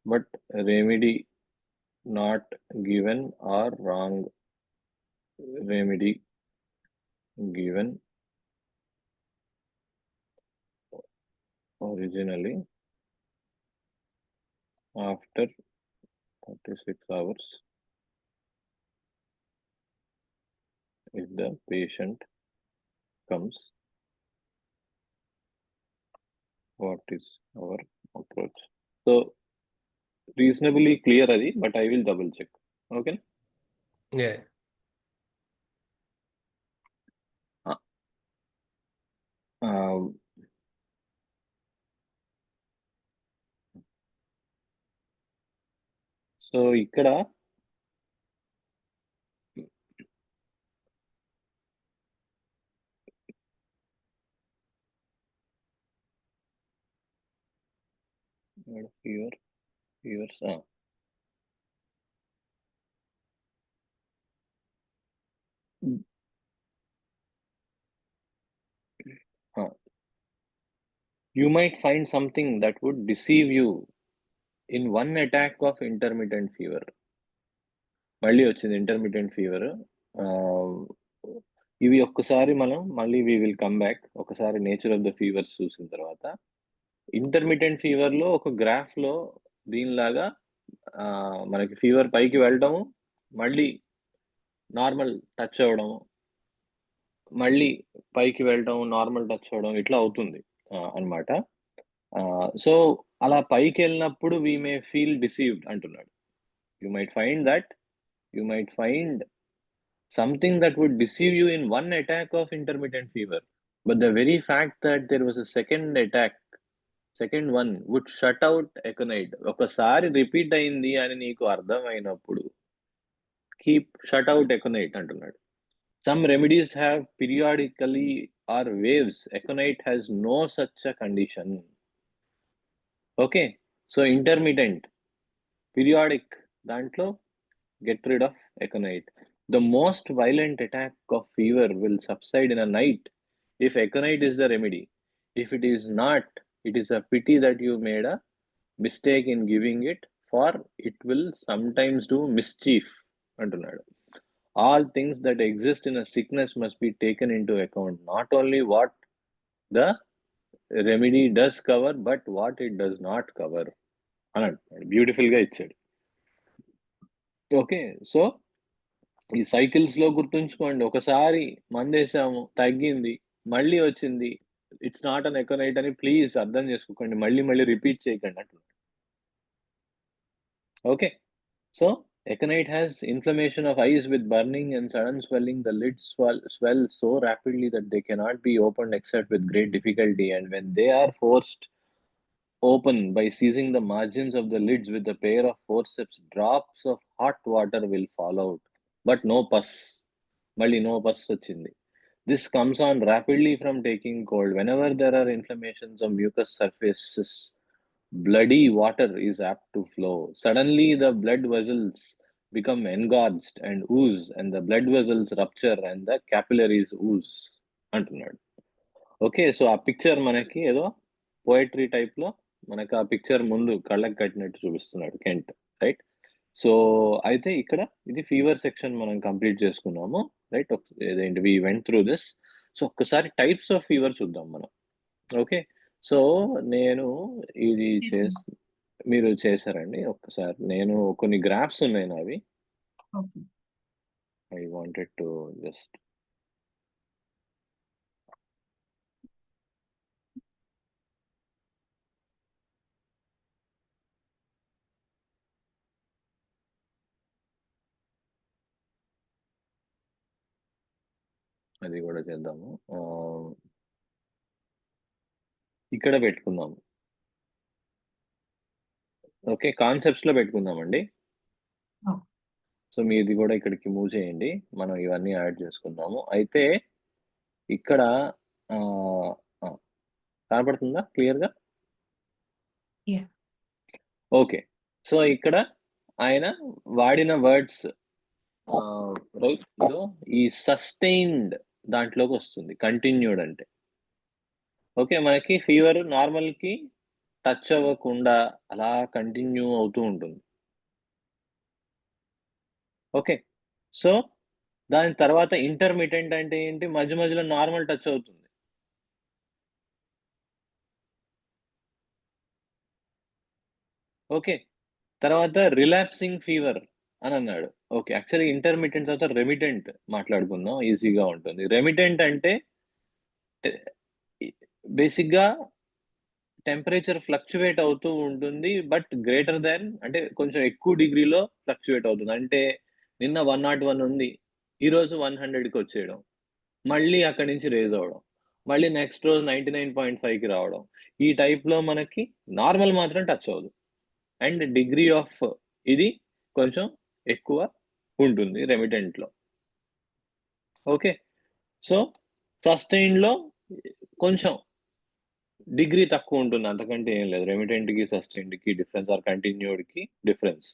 but remedy not given or wrong remedy given originally after 36 hours if the patient comes. What is our approach? So reasonably clear adi, but I will double check. Okay. Yeah! So ఇక్కడ fevers you might find something that would deceive you in one attack of intermittent fever. మళ్ళీ వచ్చింది ఇంటర్మిటెంట్ ఫీవర్. ఇవి ఒక్కసారి మనం మళ్ళీ వి విల్ కమ్ బ్యాక్. ఒకసారి నేచర్ ఆఫ్ ద ఫీవర్స్ చూసిన తర్వాత ఇంటర్మిటెంట్ ఫీవర్‌లో ఒక గ్రాఫ్‌లో దీనిలాగా మనకి ఫీవర్ పైకి వెళ్ళడము, మళ్ళీ నార్మల్ టచ్ అవ్వడం, మళ్ళీ పైకి వెళ్ళడం, నార్మల్ టచ్ అవ్వడం ఇట్లా అవుతుంది అన్నమాట. సో, అలా పైకెళ్ళినప్పుడు వి మే ఫీల్ డిసీవ్డ్ అంటున్నాడు. You might find something that would deceive you in one attack of intermittent fever, but the very fact that there was a second one would shut out aconite. ఒకసారి రిపీట్ అయింది అని నీకు అర్థమైనప్పుడు shut out aconite అంటున్నాడు. Some remedies have periodically or waves. Aconite has no such a condition. Okay, so intermittent, periodic దాంట్లో get rid of aconite. The most violent attack of fever will subside in a night if aconite is the remedy. If it is not, it is a pity that you made a mistake in giving it, for it will sometimes do mischief అంటున్నాడు. All things that exist in a sickness must be taken into account, not only what the remedy does cover, but what it does not cover అని అంటున్నాడు. బ్యూటిఫుల్గా ఇచ్చాడు. ఓకే, సో ఈ సైకిల్స్‌లో గుర్తుంచుకోండి. ఒకసారి మందేసాము, తగ్గింది, మళ్ళీ వచ్చింది. ఇట్స్ నాట్ అన్ ఎకోనైట్ అని ప్లీజ్ అర్థం చేసుకోకండి. మళ్ళీ రిపీట్ చేయకండి అంటున్నాడు. Okay, so aconite has inflammation of eyes with burning and sudden swelling. The lids swell so rapidly that they cannot be opened except with great difficulty, and when they are forced open by seizing the margins of the lids with a pair of forceps, drops of hot water will fall out, but no pus. మళ్ళీ నో పస్ వచ్చింది. This comes on rapidly from taking cold. Whenever there are inflammations of mucous surfaces, bloody water is apt to flow. Suddenly, the blood vessels become engorged and ooze, and the blood vessels rupture and the capillaries ooze. అంటున్నాడు. ఓకే, సో ఆ పిక్చర్ మనకి ఏదో పోయట్రీ టైప్ లో మనకు ఆ పిక్చర్ ముందు కళ్ళకి కట్టినట్టు చూపిస్తున్నాడు కెంట్, రైట్? సో అయితే ఇక్కడ ఇది ఫీవర్ సెక్షన్ మనం కంప్లీట్ చేసుకున్నాము, రైట్? ఏదేంటి we went through this. So ఒక్కసారి టైప్స్ ఆఫ్ ఫీవర్ చూద్దాం మనం. ఓకే, సో నేను ఇది చేశాను. మీరు చేశారండి. ఒక్కసారి నేను కొన్ని గ్రాఫ్స్ ఉన్నాయి నావి. Okay. I wanted to just అది కూడా చేద్దాము. ఇక్కడ పెట్టుకుందాము. ఓకే, కాన్సెప్ట్స్ లో పెట్టుకుందామండి. ఓకే. సో మీది కూడా ఇక్కడికి మూవ్ చేయండి, మనం ఇవన్నీ యాడ్ చేసుకుందాము. అయితే ఇక్కడ కనపడుతుందా క్లియర్గా? Yeah. ఓకే, సో ఇక్కడ ఆయన వాడిన వర్డ్స్ రైట్, ఈ సస్టైన్డ్ దాంట్లోకి వస్తుంది, కంటిన్యూడ్ అంటే. ఓకే, మనకి ఫీవర్ నార్మల్ కి టచ్ అవ్వకుండా అలా కంటిన్యూ అవుతూ ఉంటుంది. ఓకే, సో దాని తర్వాత ఇంటర్మిటెంట్ అంటే ఏంటి? మధ్య మధ్యలో నార్మల్ టచ్ అవుతుంది. ఓకే, తర్వాత రిలాప్సింగ్ ఫీవర్ అని అన్నాడు. ఓకే, యాక్చువల్లీ ఇంటర్మిటెంట్ తర్వాత రెమిటెంట్ మాట్లాడుకుందాం, ఈజీగా ఉంటుంది. రెమిటెంట్ అంటే బేసిక్గా టెంపరేచర్ ఫ్లక్చువేట్ అవుతూ ఉంటుంది, బట్ గ్రేటర్ దాన్, అంటే కొంచెం ఎక్కువ డిగ్రీలో ఫ్లక్చువేట్ అవుతుంది. అంటే నిన్న 101 ఉంది, ఈరోజు 100కి వచ్చేయడం, మళ్ళీ అక్కడి నుంచి రేజ్ అవ్వడం, మళ్ళీ నెక్స్ట్ రోజు 99.5కి రావడం. ఈ టైప్లో మనకి నార్మల్ మాత్రం టచ్ అవ్వదు, అండ్ డిగ్రీ ఆఫ్ ఇది కొంచెం ఎక్కువ ఉంటుంది రెమిటెంట్లో. ఓకే, సో సస్టైన్లో కొంచెం డిగ్రీ తక్కువ ఉంటుంది, అంతకంటే ఏం లేదు. రెమిటెంట్కి సస్టైన్డ్కి డిఫరెన్స్, ఆర్ కంటిన్యూడ్కి డిఫరెన్స్.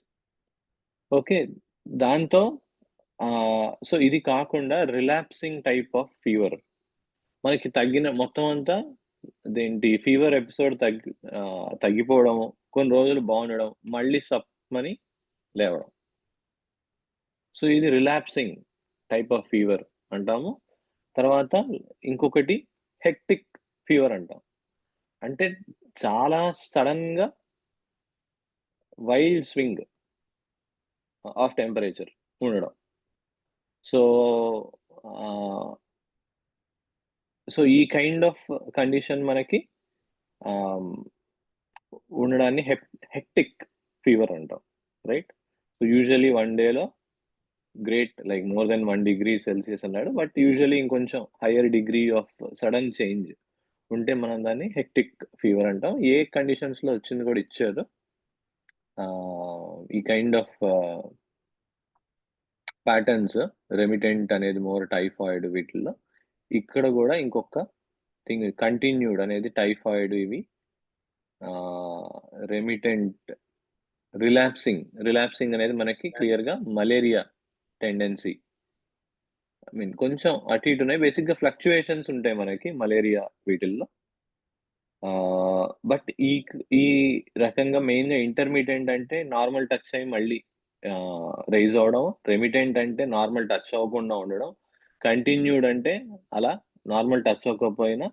ఓకే, దాంతో సో ఇది కాకుండా రిలాప్సింగ్ టైప్ ఆఫ్ ఫీవర్, మనకి తగ్గిన మొత్తం అంతా దేంటి ఫీవర్ ఎపిసోడ్ తగ్గిపోవడము, కొన్ని రోజులు బాగుండడం, మళ్ళీ సప్మని లేవడం. సో ఇది రిలాప్సింగ్ టైప్ ఆఫ్ ఫీవర్ అంటాము. తర్వాత ఇంకొకటి హెక్టిక్ ఫీవర్ అంటాం, అంటే చాలా సడన్ గా వైల్డ్ స్వింగ్ ఆఫ్ టెంపరేచర్ ఉండడం. సో సో ఈ కైండ్ ఆఫ్ కండిషన్ మనకి ఉండడాన్ని హెక్టిక్ ఫీవర్ అంటాం, రైట్? సో యూజువలీ 1 డేలో great, like more than 1 degree Celsius అన్నాడు, బట్ యూజువలీ ఇంకొంచెం higher degree of sudden change ఉంటే మనం దాన్ని హెక్టిక్ ఫీవర్ అంటాం. ఏ కండిషన్స్ లో వచ్చింది కూడా ఇచ్చారు. ఈ కైండ్ ఆఫ్ ప్యాటర్న్స్, రెమిటెంట్ అనేది మోర్ టైఫాయిడ్ వీటిల్లో, ఇక్కడ కూడా ఇంకొక థింగ్ కంటిన్యూడ్ అనేది టైఫాయిడ్, ఇవి రెమిటెంట్. రిలాప్సింగ్ అనేది మనకి క్లియర్ గా మలేరియా టెండెన్సీ, ఐ మీన్ కొంచెం అటు ఇటు ఉన్నాయి, బేసిక్ గా ఫ్లక్చుయేషన్స్ ఉంటాయి మనకి మలేరియా వీటిల్లో. బట్ ఈ రకంగా మెయిన్ గా ఇంటర్మీడియట్ అంటే నార్మల్ టచ్ అయ్యి మళ్ళీ రైజ్ అవడం, రెమిటెంట్ అంటే నార్మల్ టచ్ అవ్వకుండా ఉండడం, కంటిన్యూడ్ అంటే అలా నార్మల్ టచ్ అవ్వకపోయినా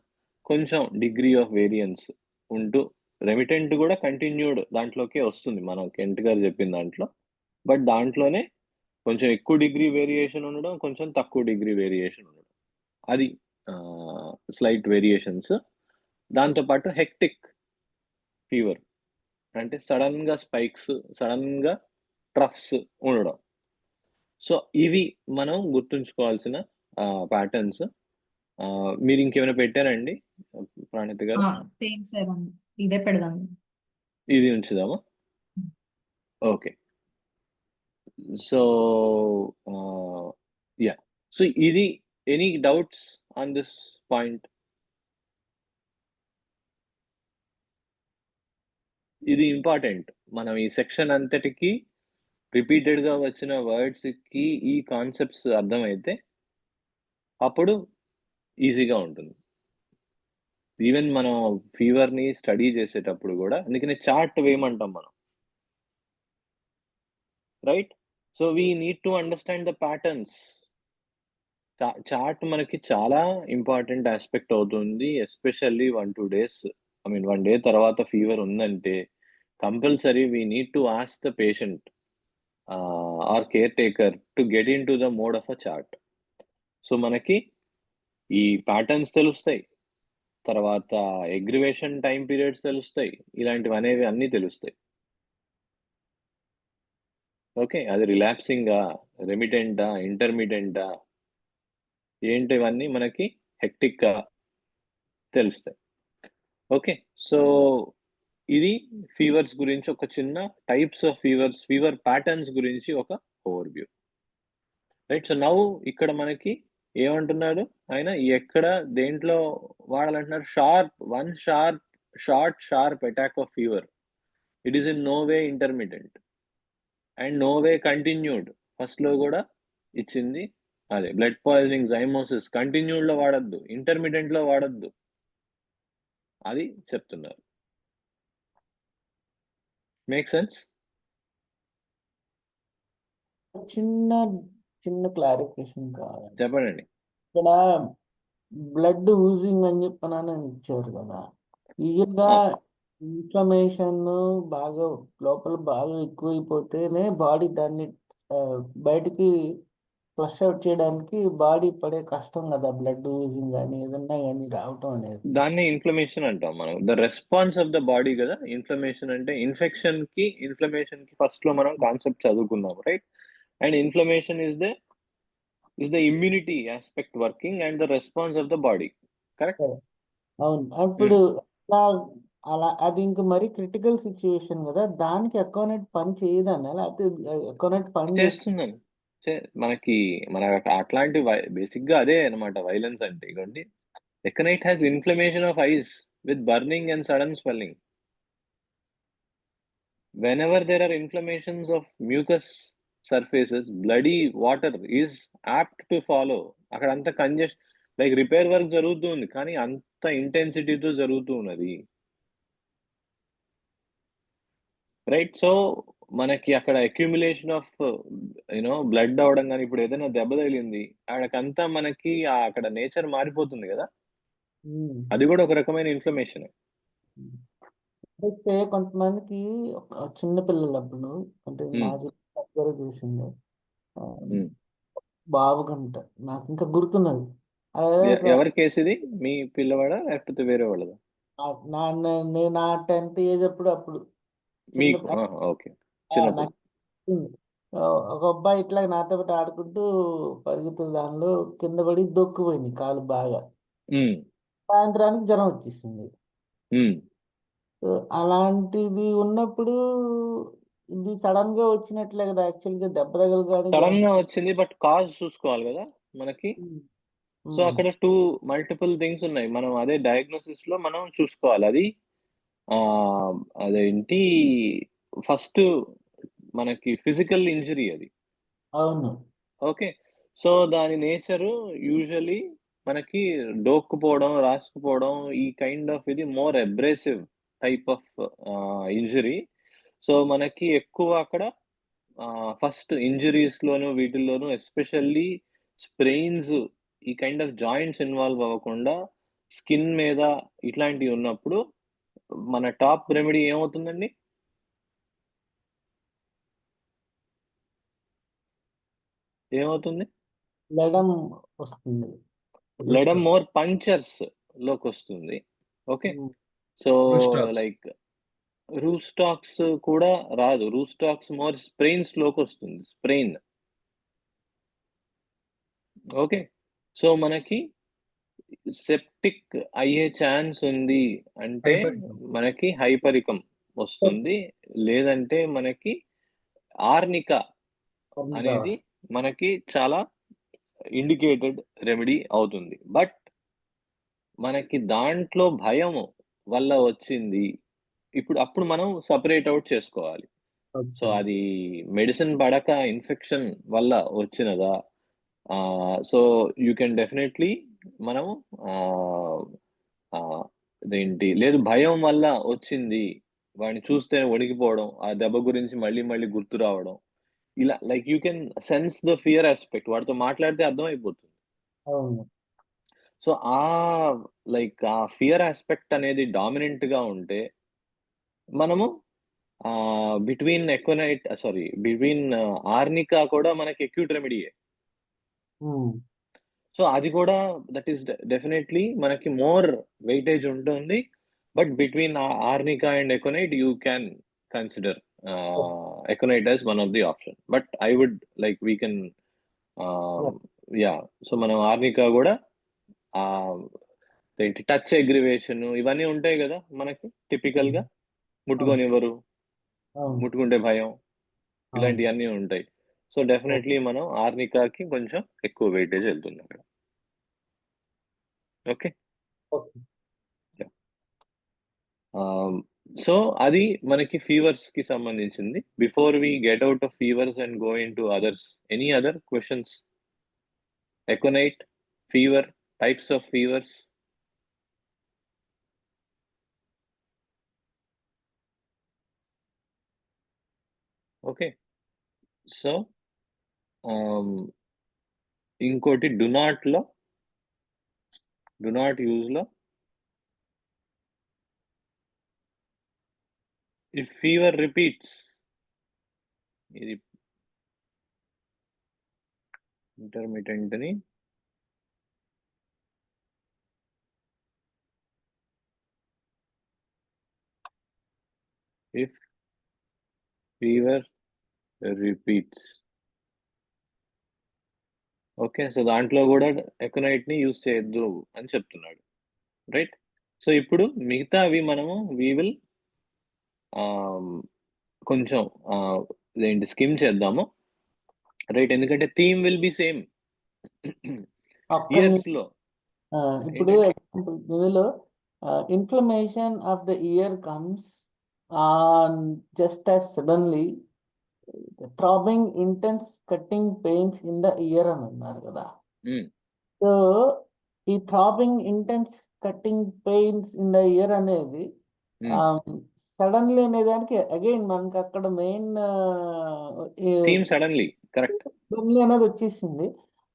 కొంచెం డిగ్రీ ఆఫ్ వేరియన్స్ ఉంటూ, రెమిటెంట్ కూడా కంటిన్యూడ్ దాంట్లోకే వస్తుంది మనం కెంట్ గారు చెప్పిన దాంట్లో, బట్ దాంట్లోనే కొంచెం ఎక్కువ డిగ్రీ వేరియేషన్ ఉండడం, కొంచెం తక్కువ డిగ్రీ వేరియేషన్ ఉండడం, అది స్లైట్ వేరియేషన్స్. దాంతోపాటు హెక్టిక్ ఫీవర్ అంటే సడన్ గా స్పైక్స్, సడన్ గా ట్రఫ్స్ ఉండడం. సో ఇవి మనం గుర్తుంచుకోవాల్సిన ప్యాటర్న్స్. మీరు ఇంకేమైనా పెట్టారండి ప్రాణిత గారు? సేమ్ సార్, ఇదే పెడదాం. ఇది ఉంచుదామా? ఓకే, సో యా, సో ఇది any doubts on this point? ఇది ఇంపార్టెంట్. మనం ఈ సెక్షన్ అంతటికి రిపీటెడ్‌గా వచ్చిన వర్డ్స్‌కి ఈ కాన్సెప్ట్స్ అర్థమైతే అప్పుడు ఈజీగా ఉంటుంది. ఈవెన్ మనం ఫీవర్‌ని స్టడీ చేసేటప్పుడు గూడా అందుకనే చార్ట్ వేయమంటాం మనం. Right? So, we need to understand the patterns. Chart మనకి చాలా ఇంపార్టెంట్ యాస్పెక్ట్ అవుతుంది. ఎస్పెషల్లీ 1, 2 డేస్ 1 డే తర్వాత ఫీవర్ ఉందంటే compulsory we need to ask the patient or care taker to get into the mode of a chart. So, మనకి ఈ ప్యాటర్న్స్ తెలుస్తాయి. తర్వాత అగ్రివేషన్ టైమ్ పీరియడ్స్ తెలుస్తాయి. ఇలాంటివనేవి అన్నీ తెలుస్తాయి. ఓకే. అది రిలాప్సింగా, రెమిటెంటా, ఇంటర్మిటెంటా ఏంటివన్నీ మనకి హెక్టిక్‌గా తెలుస్తాయి. ఓకే. సో, ఇది ఫీవర్స్ గురించి ఒక చిన్న టైప్స్ ఆఫ్ ఫీవర్ ప్యాటర్న్స్ గురించి ఒక ఓవర్‌వ్యూ. రైట్. సో, నౌ ఇక్కడ మనకి ఏమంటున్నాడు ఆయన? ఎక్కడ దేంట్లో వాడాలంటున్నారు? Short attack of fever. It is in no way intermittent and no way continued. ఫస్ట్‌లో గూడా ఇచ్చింది అదే. బ్లడ్ పాయిజనింగ్, జైమోసిస్ కంటిన్యూడ్‌లో వాడొద్దు. ఇంటర్మిటెంట్‌లో వాడొద్దు. అది చెప్తున్నారు. Make sense? చిన్న చిన్న క్లారిఫికేషన్ కావాలి. చెప్పండి. ఇక్కడ బ్లడ్ ఊజింగ్ అని చెప్పనని ఇచ్చారు కదా. యూజువల్గా ఇన్ఫ్లమేషన్ బాగా లోపల బాగా ఎక్కువైపోతేనే బాడీ దాన్ని బయటికి ఫ్లష్ అవుట్ చేయడానికి బాడీ పడే కష్టం కదా, బ్లడ్ ఊజింగ్ కానీ ఏదన్నా కానీ రావటం అనేది. దాన్ని ఇన్ఫ్లమేషన్ అంటాం మనం. The response of the body గదా! ఇన్ఫ్లమేషన్ అంటే ఇన్ఫ్లమేషన్‌కి ఫస్ట్‌లో మనం కాన్సెప్ట్ చదువుకున్నాం. Right? And inflammation is the immunity aspect working and the response of the body. Correct? అవును. అప్పుడు అలా అది ఇంక మరి క్రిటికల్ సిచ్యువేషన్ కదా, దానికి ఎకోనెట్ పని చేయదన్నా, లేకపోతే ఎకోనెట్ పని చేస్తుందండి. మనకి అట్లాంటి బేసిక్‌గా అదే అన్నమాట వైలెన్స్ అంటే. ఇగోండి, aconite has inflammation of eyes with burning and sudden swelling. Whenever there are inflammations of mucous surfaces, bloody water is apt to follow. అక్కడంతా లైక్ రిపేర్ వర్క్ జరుగుతూ ఉంది. కానీ అంత ఇంటెన్సిటీతో జరుగుతూ ఉన్నది. రైట్? సో, మనకి అక్కడ అక్యుములేషన్ ఆఫ్ బ్లడ్ అవ్వడం గాని, ఇప్పుడు ఏదైనా దెబ్బ తగిలింది, ఆడకంతా మనకి అక్కడ నేచర్ మారిపోతుంది గదా! అది గూడా ఒక రకమైన ఇన్ఫ్లమేషనే. అయితే కొంతమందికి చిన్న పిల్లలప్పుడు అంటే నా అబ్జర్వ్ చేసింది బాబుకంట నాకు ఇంకా గుర్తున్నది. ఎవరి కేసు ఇది? మీ పిల్లవాడా లేకపోతే వేరే వాళ్ళదా? నేను నా 10th ఏజ్ అప్పుడు మీకు? ఓకే. చిన్నప్పుడు. ఒక అబ్బాయి ఇట్లా నాతో పాటు ఆడుకుంటూ పరిగెత్తుల దానిలో కింద పడి దొక్కుపోయింది కాలు బాగా. సాయంత్రానికి జ్వరం వచ్చేసింది. అలాంటిది ఉన్నప్పుడు ఇది సడన్ గా వచ్చినట్లే కదా, యాక్చువల్గా దెబ్బ తగలగానే సడన్ గా వచ్చింది. బట్ కాజ్ చూసుకోవాలి కదా మనకి. సో, అక్కడ మల్టిపుల్ థింగ్స్ ఉన్నాయి. మనం అదే డయాగ్నోసిస్ లో మనం చూసుకోవాలి. అది అదేంటి, ఫస్ట్ మనకి ఫిజికల్ ఇంజరీ అది. అవును. ఓకే. సో, దాని నేచరు యూజువల్లీ మనకి డోక్కుపోవడం, రాసుకుపోవడం, ఈ కైండ్ ఆఫ్ ఇది more abrasive type of injury. So, మనకి ఎక్కువ అక్కడ ఫస్ట్ ఇంజరీస్‌లోను వీటిల్లోనూ ఎస్పెషల్లీ స్ప్రెయిన్స్, ఈ కైండ్ ఆఫ్ జాయింట్స్ ఇన్వాల్వ్ అవ్వకుండా స్కిన్ మీద ఇట్లాంటివి ఉన్నప్పుడు మన టాప్ రెమెడీ ఏమవుతుందండి? ఏమవుతుంది? లెడమ్ వస్తుంది. లెడమ్ మోర్ పంచర్స్ లోకొస్తుంది. ఓకే. సో, లైక్ రూస్టాక్స్ కూడా రాదు. రూస్టాక్స్ మోర్ స్ప్రెయిన్స్ లోకొస్తుంది. స్ప్రెయిన్. ఓకే. సో, మనకి సెప్టిక్ అయ్యే ఛాన్స్ ఉంది అంటే మనకి హైపరికం వస్తుంది. లేదంటే మనకి ఆర్నికా అనేది మనకి చాలా ఇండికేటెడ్ రెమెడీ అవుతుంది. బట్ మనకి దాంట్లో భయము వల్ల వచ్చింది. అప్పుడు మనం సెపరేట్ అవుట్ చేసుకోవాలి. So, okay. అది మెడిసిన్ పడక ఇన్ఫెక్షన్ వల్ల వచ్చినదా? సో, యూ కెన్ డెఫినైట్‌లీ మనం ఆహ్, లేదు భయం వల్ల వచ్చింది. వాడిని చూస్తేనే వణికిపోవడం, ఆ దెబ్బ గురించి మళ్ళీ మళ్ళీ గుర్తు రావడం. ఇలా like you can sense the fear aspect. వాడితో మాట్లాడితే అర్థమైపోతుంది. అవును. సో, ఆ ఫియర్ యాస్పెక్ట్ అనేది డామినెంట్‌గా ఉంటే మనము బిట్వీన్ ఆర్నికా కూడా మనకి అక్యూట్ రెమెడీయే. హ్మ్. సో, అది కూడా దట్ ఈస్ డెఫినైట్‌లీ మనకి మోర్ వెయిటేజ్ ఉంటుంది. But between arnica and aconite you can consider aconite as one of the option. But I would like we can ah, yeah! Yeah! So, మనం ఆర్నికా కూడా ఆహ్, టచ్ అగ్రివేషన్ ఇవన్నీ ఉంటాయి గదా! మనకి టిపికల్‌గా. అవును. ముట్టుకోనివ్వరు, అవును. ముట్టుకుంటే భయం. అవును. ఇలాంటియన్నీ ఉంటాయి. So, okay. డెఫినైట్‌లీ మనం ఆర్నికాకి కొంచెం ఎక్కువ వెయిటేజ్ ఎళ్తుందక్కడ. Okay. Okay. Yeah! Ah, so, అది మనకి ఫీవర్స్‌కి సంబంధించింది. Before we get out of fevers and go into others, any other questions? Aconite, fever, types of fevers. Okay. So, ah, ఇంకోటి డు నాట్ యూజ్‌లో ఇఫ్ ఫీవర్ రిపీట్స్, ఇది ఇంటర్మిటెంట్‌ని if fever repeats. Okay. So, దాంట్లో గూడా ఎకోనైట్‌ని యూజ్ చేయొద్దు అని చెప్తున్నాడు. రైట్? సో, ఇప్పుడు మిగతావి మనము వి విల్ ఆహ్, కొంచెం స్కిమ్ చేద్దాము. రైట్? ఎందుకంటే థీమ్ విల్ బి సేమ్. ఒక్క ఇయర్స్‌లో ఇప్పుడు ఏంటండి? ఎగ్జాంపుల్ ఇందులో inflammation of the ear comes just as suddenly throbbing intense cutting pains in the ear అని అన్నారు కదా! హ్మ్. సో, ఈ throbbing intense cutting pains in the ear అనేది హ్మ్. సడన్లీ అనే దానికి అగైన్ మనకి అక్కడ main theme suddenly. Correct. Suddenly అనేది వచ్చేసింది.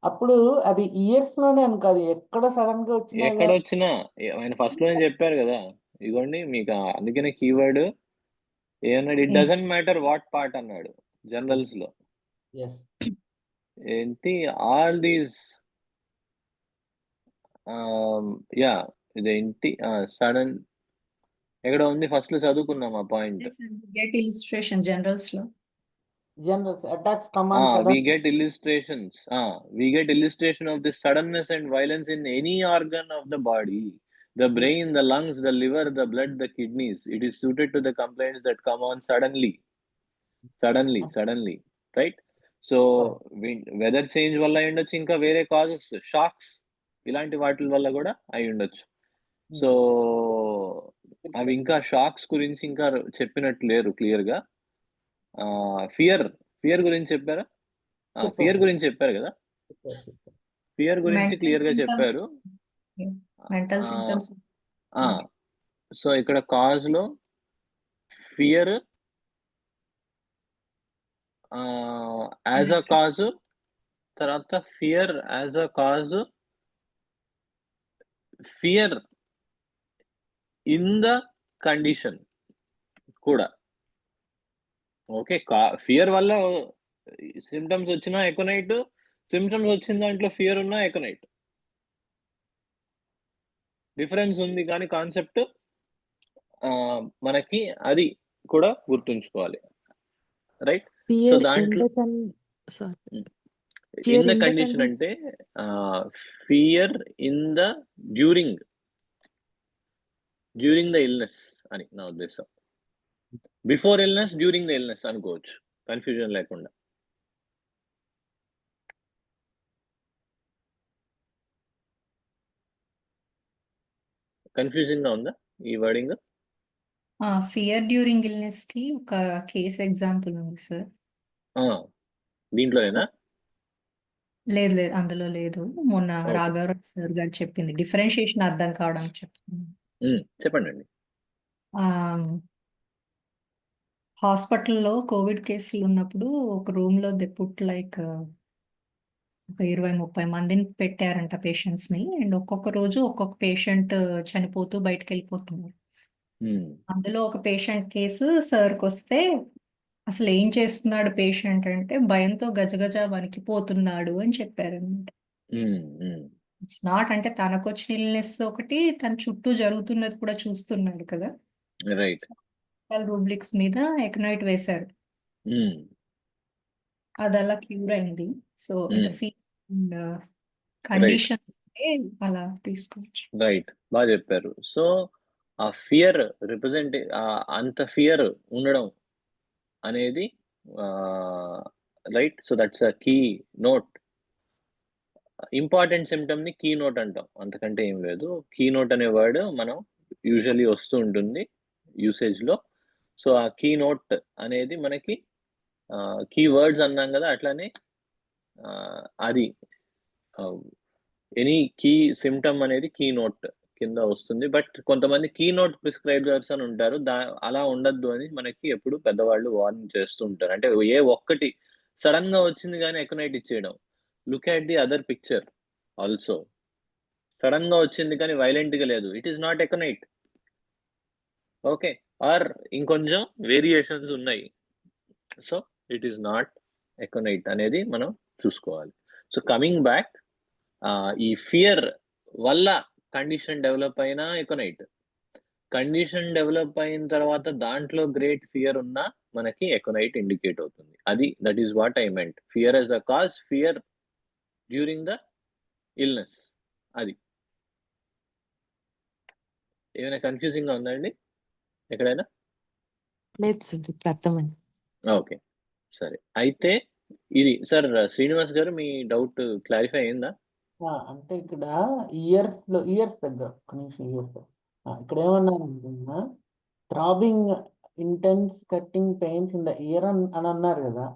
అప్పుడు అది ఇయర్స్‌లోనే అని కాదు. ఎక్కడ సడెన్‌గా వచ్చినా గాని ఎక్కడొచ్చినా ఆయన ఫస్ట్‌లోనే చెప్పారు గదా! ఇగోండి మీకు అందుకనే కీవర్డ్ ఏమన్నాడు? It doesn't matter what part అన్నాడు జనరల్స్‌లో. యెస్. ఏంటి ఆల్ దీస్ ఆహ్, యాహ్! ఇదేంటి సడన్ ఎక్కడో ఉంది ఫస్ట్‌లో చదువుకున్నాం ఆ పాయింట్. గెట్ ఇలిస్ట్రేషన్ జనరల్స్‌లో. Generals attacks come Ah, on we sudden. get illustrations. We get illustration of the suddenness and violence in any organ of the body. The brain, the lungs, the liver, the blood, the kidneys. It is suited to the complaints that come on suddenly. Suddenly. Right? So, weather change వల్ల అయ్యుండొచ్చు. ఇంకా వేరే కాజెస్, షాక్స్ ఇలాంటి వాటిల వల్ల గూడా అయ్యుండొచ్చు. సో, అవి ఇంకా షాక్స్ గురించి ఇంకా చెప్పినట్టు లేరు క్లియర్‌గా. ఫియర్, ఫియర్ గురించి చెప్పారా? ఫియర్ చెప్పారు. గురించి చెప్పారు గదా! చెప్పారు. ఫియర్ గురించి మెంటల్ క్లియర్‌గా సింప్టమ్స్. చెప్పారు. మెంటల్ ఆహ్, సింప్టమ్స్. ఆ! సో, ఇక్కడ కాజ్‌లో ఫియర్ యాస్ ఎ కాజ్, తర్వాత fear as a cause, fear in the condition కూడా. ఓకే. ఫియర్ వల్ల సింప్టమ్స్ వచ్చినా ఎకోనైట్, సింప్టమ్స్ వచ్చిన దాంట్లో ఫియర్ ఉన్నా ఎకోనైట్. డిఫరెన్స్ ఉంది కానీ కాన్సెప్ట్ మనకి అది కూడా గుర్తుంచుకోవాలి. రైట్? సో, ఫియర్ ఇన్ దాంట్లో the sorry. Hmm. Fear in the in the condition అంటే fear in the during, during the illness అని నా ఉద్దేశం. Before illness, during the illness అనుకోవచ్చు. కన్‌ఫ్యూజన్ లేకుండా. కన్ఫ్యూజింగ్ గా ఉందా ఈ వర్డింగ్? ఫియర్ డ్యూరింగ్ ఇల్నెస్ కి ఒక కేస్ ఎగ్జాంపుల్ ఉంది సార్. దీంట్లోనేనా? లేదు లేదు, అందులో లేదు. మొన్న ఓకే. రాఘవరావు సార్ గారు చెప్పింది డిఫరెన్షియేషన్ అర్థం కావడానికి చెప్తుంది. చెప్పండి. హాస్పిటల్లో కోవిడ్ కేసులు ఉన్నప్పుడు ఒక రూమ్ లో దే పుట్ లైక్ ఒక 20-30 మందిని పెట్టారంట పేషెంట్స్ ని. అండ్ ఒక్కొక్క రోజు ఒక్కొక్క పేషెంట్ చనిపోతూ బయటకు వెళ్ళిపోతున్నారు. అందులో ఒక పేషెంట్ కేసు సార్కి వస్తే అసలు ఏం చేస్తున్నాడు పేషెంట్ అంటే భయంతో గజగజ వణికిపోతున్నాడు అని చెప్పారనమాట. ఇట్స్ నాట్ అంటే తనకు వచ్చిన ఇల్నెస్ ఒకటి, తన చుట్టూ జరుగుతున్నది కూడా చూస్తున్నాడు కదా. రైట్. రూబ్లిక్స్ మీద ఎకనైట్ వేశారు, అది అలా క్యూర్ అయింది. సో అంటే కండిషన్ అలా తీసుకోవచ్చు. రైట్, బాగా చెప్పారు. సో ఆ ఫియర్ రిప్రజెంట్ అంత ఫియర్ ఉండడం అనేది right. So that's a key note. Important symptom ని కీ నోట్ అంటాం, అంతకంటే ఏం లేదు. కీ నోట్ అనే వర్డ్ మనం యూజువల్లీ వస్తూ ఉంటుంది యూసేజ్ లో. సో ఆ కీ నోట్ అనేది మనకి కీ వర్డ్స్ అన్నాం కదా, అట్లానే అది ఎనీ కీ సిమ్టమ్ అనేది కీ నోట్ కింద వస్తుంది. బట్ కొంతమంది కీ నోట్ ప్రిస్క్రైబర్స్ అని ఉంటారు, అలా ఉండద్దు అని మనకి ఎప్పుడు పెద్దవాళ్ళు వార్నింగ్ చేస్తూ ఉంటారు. అంటే ఏ ఒక్కటి సడన్ గా వచ్చింది కానీ ఎకనైట్ ఇచ్చేయడం. Look at the other picture also. Sudden గా వచ్చింది కానీ వైలెంట్ గా లేదు, it is not aconite. Okay, or ఇంకొంచెం వేరియేషన్స్ ఉన్నాయి. So it is not aconite అనేది మనం చూసుకోవాలి. సో కమింగ్ బ్యాక్, ఈ ఫియర్ వల్ల కండిషన్ డెవలప్ అయినా ఎకనైట్, కండిషన్ డెవలప్ అయిన తర్వాత దాంట్లో గ్రేట్ ఫియర్ ఉన్నా మనకి ఎకనైట్ ఇండికేట్ అవుతుంది. అది that is what I meant. Fear as a cause, fear during the illness. అది ఏమైనా కన్ఫ్యూజింగ్ గా ఉందా అండి ఎక్కడైనా? లేదు సార్, ఇప్పుడు అర్థమైంది. ఓకే, సరే. అయితే ఇది సార్ శ్రీనివాస్ గారు, మీ డౌట్ క్లారిఫై అయిందా? అంటే ఇక్కడ ఇయర్స్ దగ్గర ఒక నిమిషం, ఇక్కడ ఏమన్నా అనుకున్నా throbbing intense cutting pains in the ear అని అన్నారు కదా.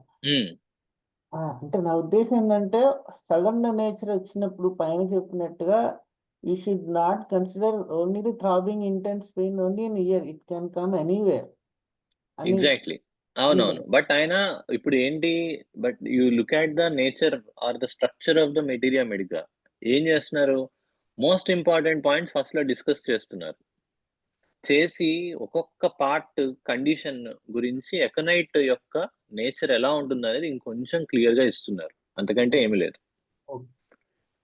అంటే నా ఉద్దేశం ఏంటంటే సడన్ నేచర్ వచ్చినప్పుడు పైన చెప్పినట్టుగా you should not consider only the throbbing intense pain only in ear, it can come anywhere అని. ఎగ్జాక్ట్లీ, అవునవును. బట్ ఆయన ఇప్పుడు ఏంటి, but you look at the nature or the structure of the materia medica. ఏం చేస్తున్నారు, మోస్ట్ ఇంపార్టెంట్ పాయింట్స్ ఫస్ట్ లో డిస్కస్ చేస్తున్నారు. చేసి ఒక్కొక్క పార్ట్ కండిషన్ గురించి ఎకనైట్ యొక్క నేచర్ ఎలా ఉంటుంది అనేది ఇంకొంచెం క్లియర్ గా ఇస్తున్నారు, అంతకంటే ఏమీ లేదు.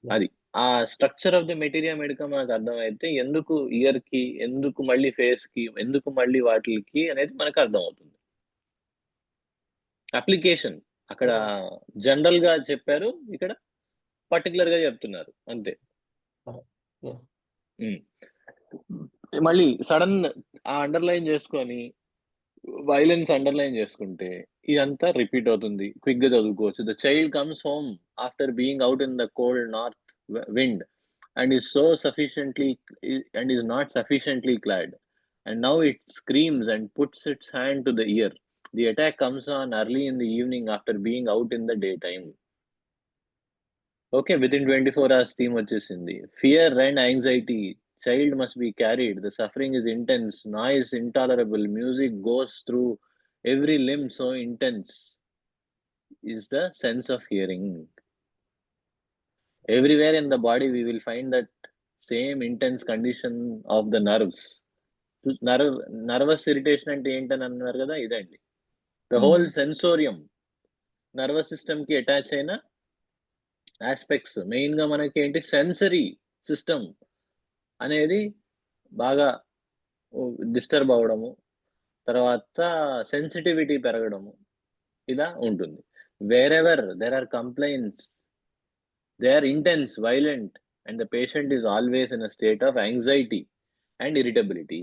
అది ఆ structure of the materia medica మనకు అర్థమైతే ఎందుకు ఇయర్ కి, ఎందుకు మళ్ళీ ఫేస్ కి, ఎందుకు మళ్ళీ వాటికి అనేది మనకు అర్థం అవుతుంది. అప్లికేషన్ అక్కడ జనరల్ గా చెప్పారు, ఇక్కడ పర్టికులర్ గా చెప్తున్నారు, అంతే. మళ్ళీ సడన్ ఆ అండర్లైన్ చేసుకొని వైలెన్స్ అండర్లైన్ చేసుకుంటే ఇదంతా రిపీట్ అవుతుంది. క్విక్ గా చదువుకోవచ్చు. The child comes home after being out in the cold north wind and is not sufficiently clad, and now it screams and puts its hand to the ear. The attack comes on early in the evening after being out in the daytime. Okay, within 24 hours theme వచ్చేసింది. Fear and anxiety, child must be carried, the suffering is intense, noise intolerable, music goes through every limb, so intense is the sense of hearing. Everywhere in the body we will find that same intense condition of the nerves. Nervous irritation అంటే ఏంటని అన్నారు కదా, ఇదండి. The whole sensorium, nervous system కి అటాచ్ అయిన ఆస్పెక్ట్స్ మెయిన్ గా మనకి ఏంటి, సెన్సరీ సిస్టమ్ అనేది బాగా డిస్టర్బ్ అవడము, తర్వాత సెన్సిటివిటీ పెరగడము, ఇలా ఉంటుంది. Wherever there are complaints, they are intense, violent, and the patient is always in a state of anxiety and irritability.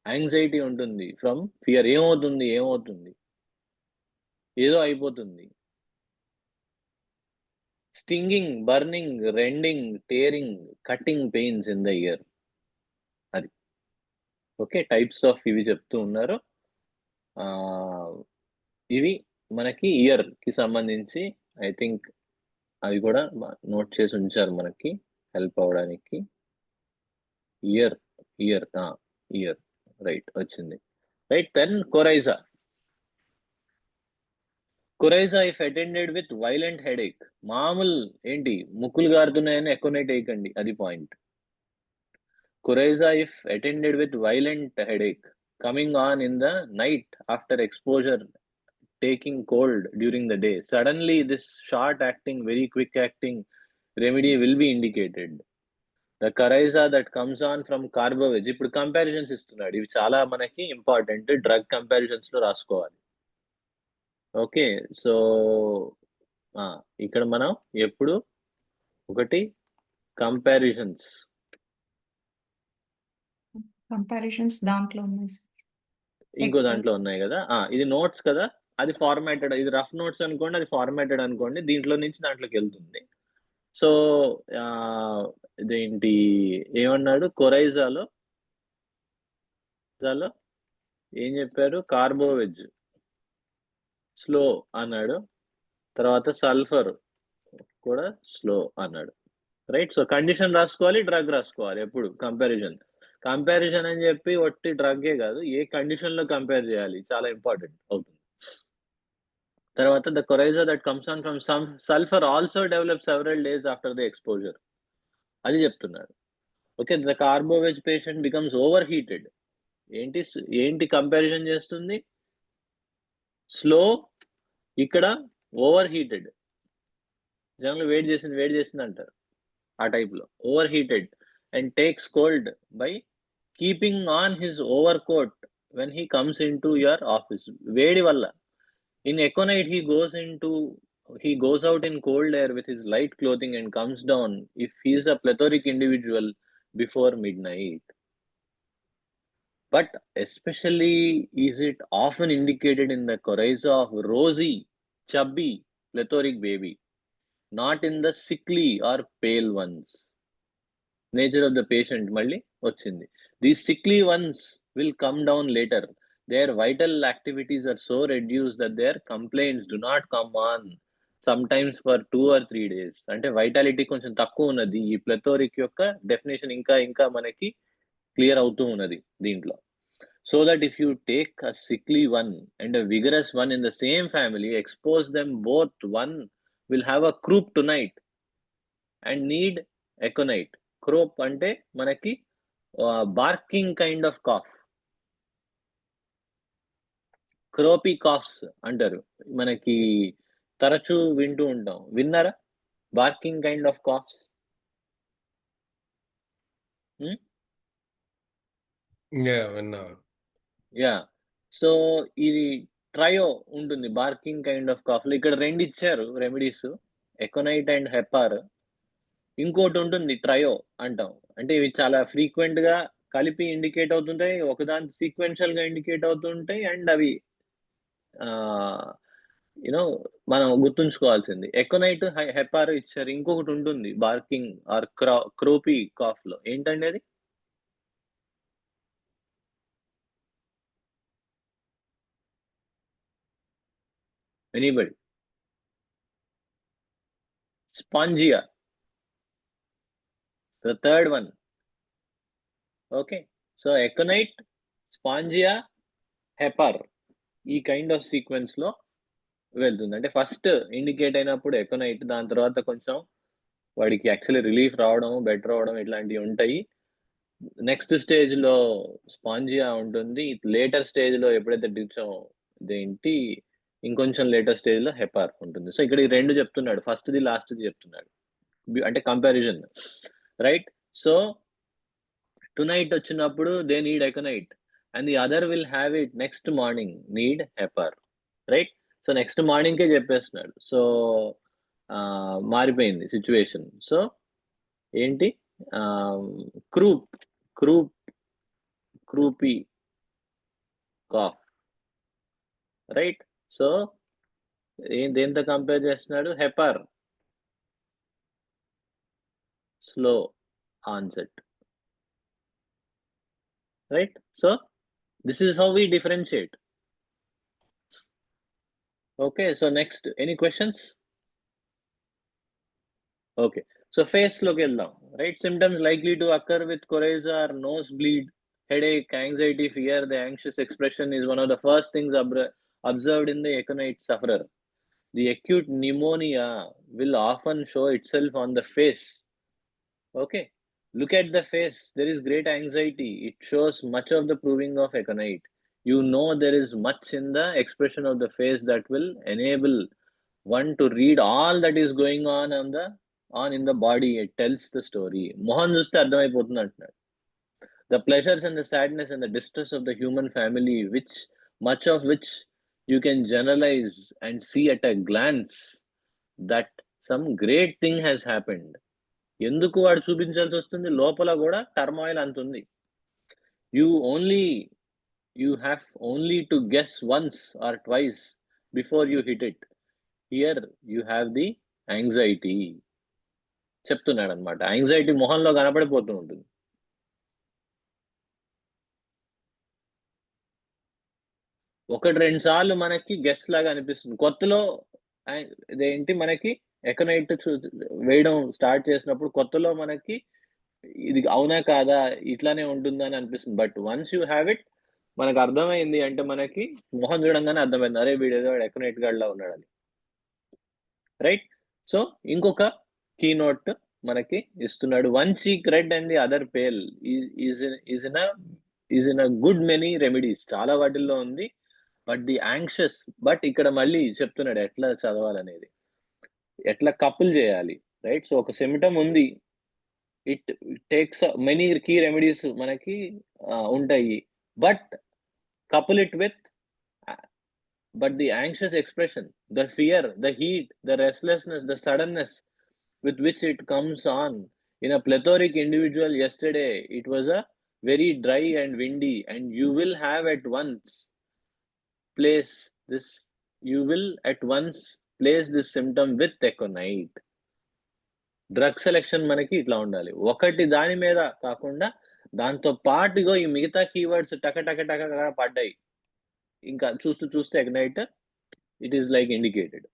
Anxiety ఉంటుంది ఫ్రమ్ ఫియర్. ఏమవుతుంది ఏదో అయిపోతుంది. Stinging, burning, rending, tearing, cutting pains in the ear. Okay, types of ఇవి చెప్తూ ఉన్నారు. ఇవి మనకి ఇయర్ కి సంబంధించి ఐ థింక్ అవి కూడా నోట్ చేసి ఉంచారు మనకి హెల్ప్ అవడానికి. ఇయర్ ఇయర్ ఇయర్ రైట్ వచ్చింది. Right, then coryza. Coryza if attended with violent headache. మామూలు ఏంటి ముక్కులు గారుతున్నాయని ఎకోనైట్ వేయకండి, అది point. Coryza if attended with violent headache coming on in the night after exposure taking cold during the day. Suddenly this short acting, very quick acting remedy will be indicated. The coryza that comes on from carboveg. ఇప్పుడు కంపారిజన్స్ ఇస్తున్నాడు, ఇవి చాలా మనకి ఇంపార్టెంట్, డ్రగ్ కంపారిజన్స్ లో రాసుకోవాలి. ఓకే, సో ఇక్కడ మనం ఎప్పుడు ఒకటి కంపారిజన్స్ దాంట్లో ఉన్నాయి సార్. ఇంకో Excel. దాంట్లో ఉన్నాయి కదా. ఇది నోట్స్ కదా, అది ఫార్మాటెడ్, ఇది రఫ్ నోట్స్ అనుకోండి, అది ఫార్మాటెడ్ అనుకోండి, దీంట్లో నుంచి దాంట్లోకి వెళ్తుంది. సో ఇదేంటి ఏమన్నాడు, కొరైజాలో ఏం చెప్పారు, కార్బోవెజ్ స్లో అన్నాడు, తర్వాత సల్ఫర్ కూడా స్లో అన్నాడు. రైట్, సో కండిషన్ రాసుకోవాలి, డ్రగ్ రాసుకోవాలి ఎప్పుడు కంపారిజన్ అని చెప్పి ఒట్టి డ్రగ్గే కాదు, ఏ కండిషన్ లో కంపేర్ చేయాలి చాలా ఇంపార్టెంట్ అవుతుంది. తర్వాత the coryza that comes on from sulphur also develop several days after the exposure, అది చెప్తున్నాడు. Okay, the carbo veg patient becomes over heated. ఏంటి కంపారిజన్ చేస్తుంది, స్లో, ఇక్కడ ఓవర్ హీటెడ్, జనంలో వేడి చేసింది అంటారు ఆ టైప్ లో, over heated and takes cold by keeping on his over coat when he comes in to your office. వేడి వల్ల in aconite he goes out in cold air with his light clothing and comes down if he is a plethoric individual before midnight. But especially is it often indicated in the coryza of rosy, chubby, plethoric baby, not in the sickly or pale ones. Nature of the patient malli ochindi. These sickly ones will come down later. Their vital activities are so reduced that their complaints do not come on sometimes for 2 or 3 days. అంటే వైటాలిటీ కొంచెం తక్కువ ఉన్నది. ఈ ప్లెథోరిక్ యొక్క డెఫినేషన్ ఇంకా మనకి క్లియర్ అవుతూ ఉన్నది దీంట్లో. So that if you take a sickly one and a vigorous one in the same family, expose them both, one will have a croup tonight and need aconite. Croup అంటే మనకి barking kind of cough, croupy coughs అంటారు, మనకి తరచూ వింటూ ఉంటాం, విన్నారా barking kind of coughs? Yeah, so ఇది ట్రయో ఉంటుంది బార్కింగ్ కైండ్ ఆఫ్ కాఫ్ లో. ఇక్కడ 2 ఇచ్చారు రెమెడీస్, ఎకోనైట్ అండ్ హెపార్. ఇంకోటి ఉంటుంది ట్రయో అంటాం, అంటే ఇవి చాలా ఫ్రీక్వెంట్ గా కలిపి ఇండికేట్ అవుతుంటాయి, ఒకదాని సీక్వెన్షియల్ గా ఇండికేట్ అవుతుంటాయి, అండ్ అవి మనం గుర్తుంచుకోవాల్సింది. ఎకోనైట్, హెపార్ ఇచ్చారు, ఇంకొకటి ఉంటుంది బార్కింగ్ ఆర్ క్రోపీ కాఫ్ లో, ఏంటండి అది? Anybody? Spongia, the third one. Okay, so aconite, spongia, hepar, ఈ కైండ్ ఆఫ్ సీక్వెన్స్ లో వెళ్తుంది. అంటే ఫస్ట్ ఇండికేట్ అయినప్పుడు ఎకోనైట్, దాని తర్వాత కొంచెం వాడికి యాక్చువల్లీ రిలీఫ్ రావడం, బెటర్ అవడం ఇట్లాంటివి ఉంటాయి. నెక్స్ట్ స్టేజ్ లో స్పాంజియా ఉంటుంది, లేటర్ స్టేజ్ లో ఎప్పుడైతే ఇంకొంచెం లేటర్ స్టేజ్ లో హెపార్ ఉంటుంది. సో ఇక్కడ ఈ 2 చెప్తున్నాడు, ఫస్ట్ ది లాస్ట్ ది చెప్తున్నాడు, అంటే కంపారిజన్. రైట్, సో tonight వచ్చినప్పుడు they need aconite and the other will have it next morning need hepar. Right, so next మార్నింగ్కే చెప్పేస్తున్నాడు. సో మారిపోయింది సిచ్యువేషన్. సో ఏంటి, క్రూపీ కాఫ్. రైట్, సో దేంతో కంపేర్ చేస్తున్నాడు, hepar slow onset. Right, So this is how we differentiate. Okay, so next, any questions? Okay, so face look వెళ్దాం, right? Symptoms likely to occur with coryza are nosebleed, headache, anxiety, fear. The anxious expression is one of the first things observed in the aconite sufferer. The acute pneumonia will often show itself on the face. Okay, look at the face. There is great anxiety. It shows much of the proving of aconite. You know there is much in the expression of the face that will enable one to read all that is going on in the body. It tells the story. Mohan చూస్తే అర్థమైపోతుంది అంటున్నాడు. The pleasures and the sadness and the distress of the human family, much of which you can generalize and see at a glance that some great thing has happened. ఎందుకు వాడు చూపించాల్సి వస్తుంది? లోపల కూడా turmoil అంతుంది. You have only to guess once or twice before you hit it. Here you have the anxiety. చెప్తున్నాడు అనమాట. యాంగ్జైటీ మొహంలో కనపడిపోతూ ఉంటుంది. ఒకటి రెండు సార్లు మనకి గెస్ లాగా అనిపిస్తుంది. కొత్తలో ఇదేంటి మనకి ఎకనైట్ వేయడం స్టార్ట్ చేసినప్పుడు కొత్తలో మనకి ఇది అవునా కాదా, ఇట్లానే ఉంటుందా అని అనిపిస్తుంది. But once you have it, మనకు అర్థమైంది అంటే మనకి మొహం చూడంగానే అర్థమైంది, అరే వీడేదో ఎకనైట్ గాడ్లా ఉన్నాడని. రైట్? సో ఇంకొక కీ నోట్ మనకి ఇస్తున్నాడు. One cheek red and the other pale is in a good many remedies. చాలా వాటిల్లో ఉంది. బట్ ది యాంగ్షియస్, బట్ ఇక్కడ మళ్ళీ చెప్తున్నాడు ఎట్లా చదవాలనేది, ఎట్లా కపుల్ చేయాలి. రైట్? సో ఒక సిమ్టమ్ ఉంది, it takes many key remedies మనకి ఉంటాయి. But couple it with but the anxious expression, the fear, the heat, the restlessness, the suddenness with which it comes on in a plethoric individual. Yesterday it was a very dry and windy, and you will at once place this symptom with aconite. Drug selection మనకి ఇట్లా ఉండాలి. ఒకటి దాని మీద కాకుండా దాంతో పాటుగా ఈ మిగతా కీవర్డ్స్ టక టక టక పడ్డాయి. ఇంకా చూస్తే aconite it is like indicated.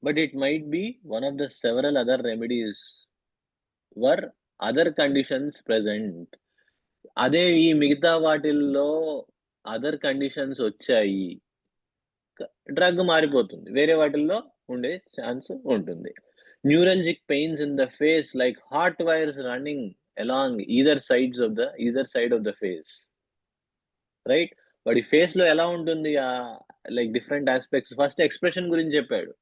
But it might be one of the several other remedies were other conditions present. అదే ఈ మిగతా వాటిల్లో అదర్ కండిషన్స్ వచ్చాయి, డ్రగ్ మారిపోతుంది, వేరే వాటిల్లో ఉండే ఛాన్స్ ఉంటుంది. Neuralgic pains in the face like hot wires running along either side of the face. Right? వాడి ఫేస్ లో ఎలా ఉంటుంది, like different aspects. First expression గురించి చెప్పాడు,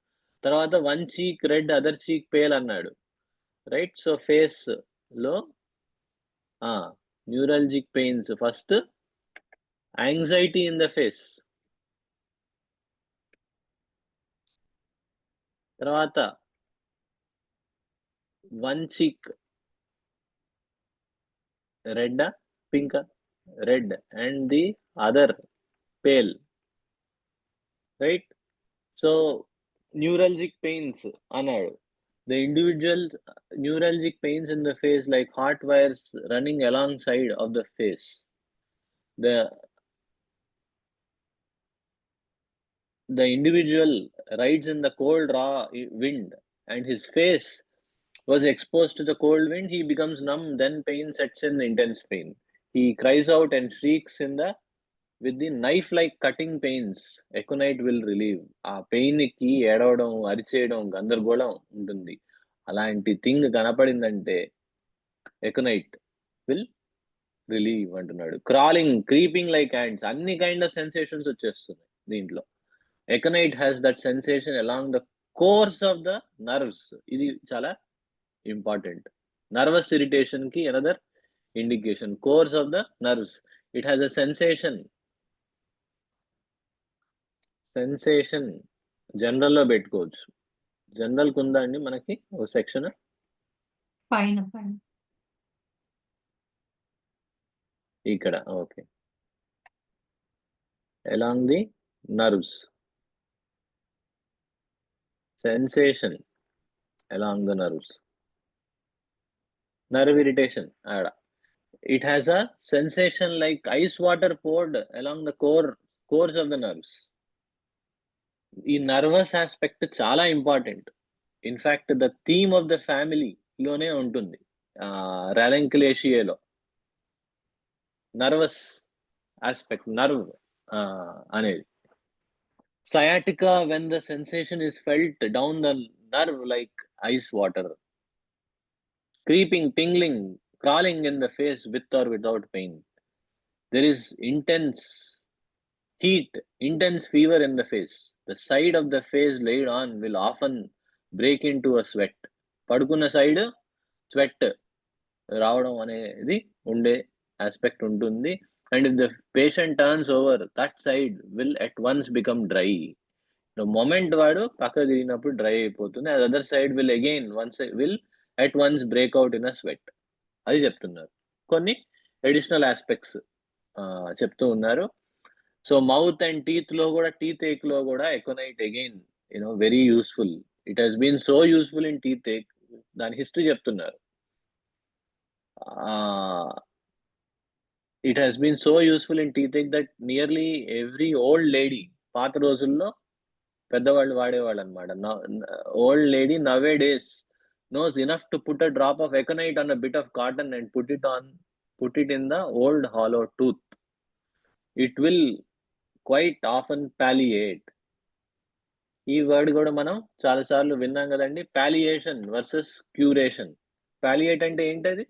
తర్వాత one cheek red other cheek pale అన్నాడు. రైట్? సో ఫేస్ లో neuralgic pains, first anxiety in the face, తర్వాత one cheek red pink red and the other pale. Right? So neuralgic pains అన్నాడు. The individual neuralgic pains in the face like hot wires running alongside of the face. The individual rides in the cold raw wind and his face was exposed to the cold wind. He becomes numb, then pain sets in, intense pain. He cries out and shrieks with the knife-like cutting pains. Aconite will relieve. ఆ పెయిన్ కి ఏడవడం, అరిచేయడం, గందరగోళం ఉంటుంది. అలాంటి థింగ్ కనపడిందంటే ఎకనైట్ విల్ రిలీవ్ అంటున్నాడు. క్రాలింగ్, క్రీపింగ్ లైక్ యాంట్స్, అన్ని కైండ్ ఆఫ్ సెన్సేషన్స్ వచ్చేస్తున్నాయి దీంట్లో. Aconite has that sensation along the course of the nerves. ఇది చాలా ఇంపార్టెంట్. నర్వస్ ఇరిటేషన్ కి another indication, course of the nerves. It has a sensation జనరల్లో పెట్టుకోవచ్చు. జనరల్ కుందా అండి మనకి ఒక సెక్షన్ పైన ఇక్కడ. Okay, along the nerves, sensation along the nerves, nerve irritation ఆడ. it has a sensation like ice water poured along the cores of the nerves. ఈ నర్వస్ ఆస్పెక్ట్ చాలా important. In fact the theme of the family లోనే ఉంటుంది రాలెంక్లేషియేలో. నర్వస్ ఆస్పెక్ట్, నర్వ్ అనేది. Sciatica when the sensation is felt down the nerve like ice water. Creeping, tingling, crawling in the face with or without pain. There is intense heat, intense fever in the face. The side of the face laid on will often break into a sweat. పడుకున్న సైడ్ స్వెట్ రావడం అనేది ఉండే ఆస్పెక్ట్ ఉంటుంది. And if the patient turns over, that side will at once become dry. The moment వాడు పక్క తిరిగినప్పుడు డ్రై అయిపోతుంది. అది other side will again will at once break out in a sweat. అది చెప్తున్నారు. కొన్ని అడిషనల్ ఆస్పెక్ట్స్ చెప్తూ ఉన్నారు. సో మౌత్ అండ్ టీత్ లో కూడా, టీత్ ఏక్ లో కూడా aconite again very useful. It has been so useful in teeth ache. దాని హిస్టరీ చెప్తున్నారు. It has been so useful in teeth ache that nearly every old lady, పాత రోజుల్లో పెద్దవాళ్ళు వాడేవాళ్ళు అనమాట. Old lady nowadays knows enough to put a drop of aconite on a bit of cotton and put it in the old hollow tooth. It will quite often palliate. ఈ వర్డ్ కూడా మనం చాలా సార్లు విన్నాం కదండి, పాలియేషన్ వర్సెస్ క్యూరేషన్. పాలియేట్ అంటే ఏంటది?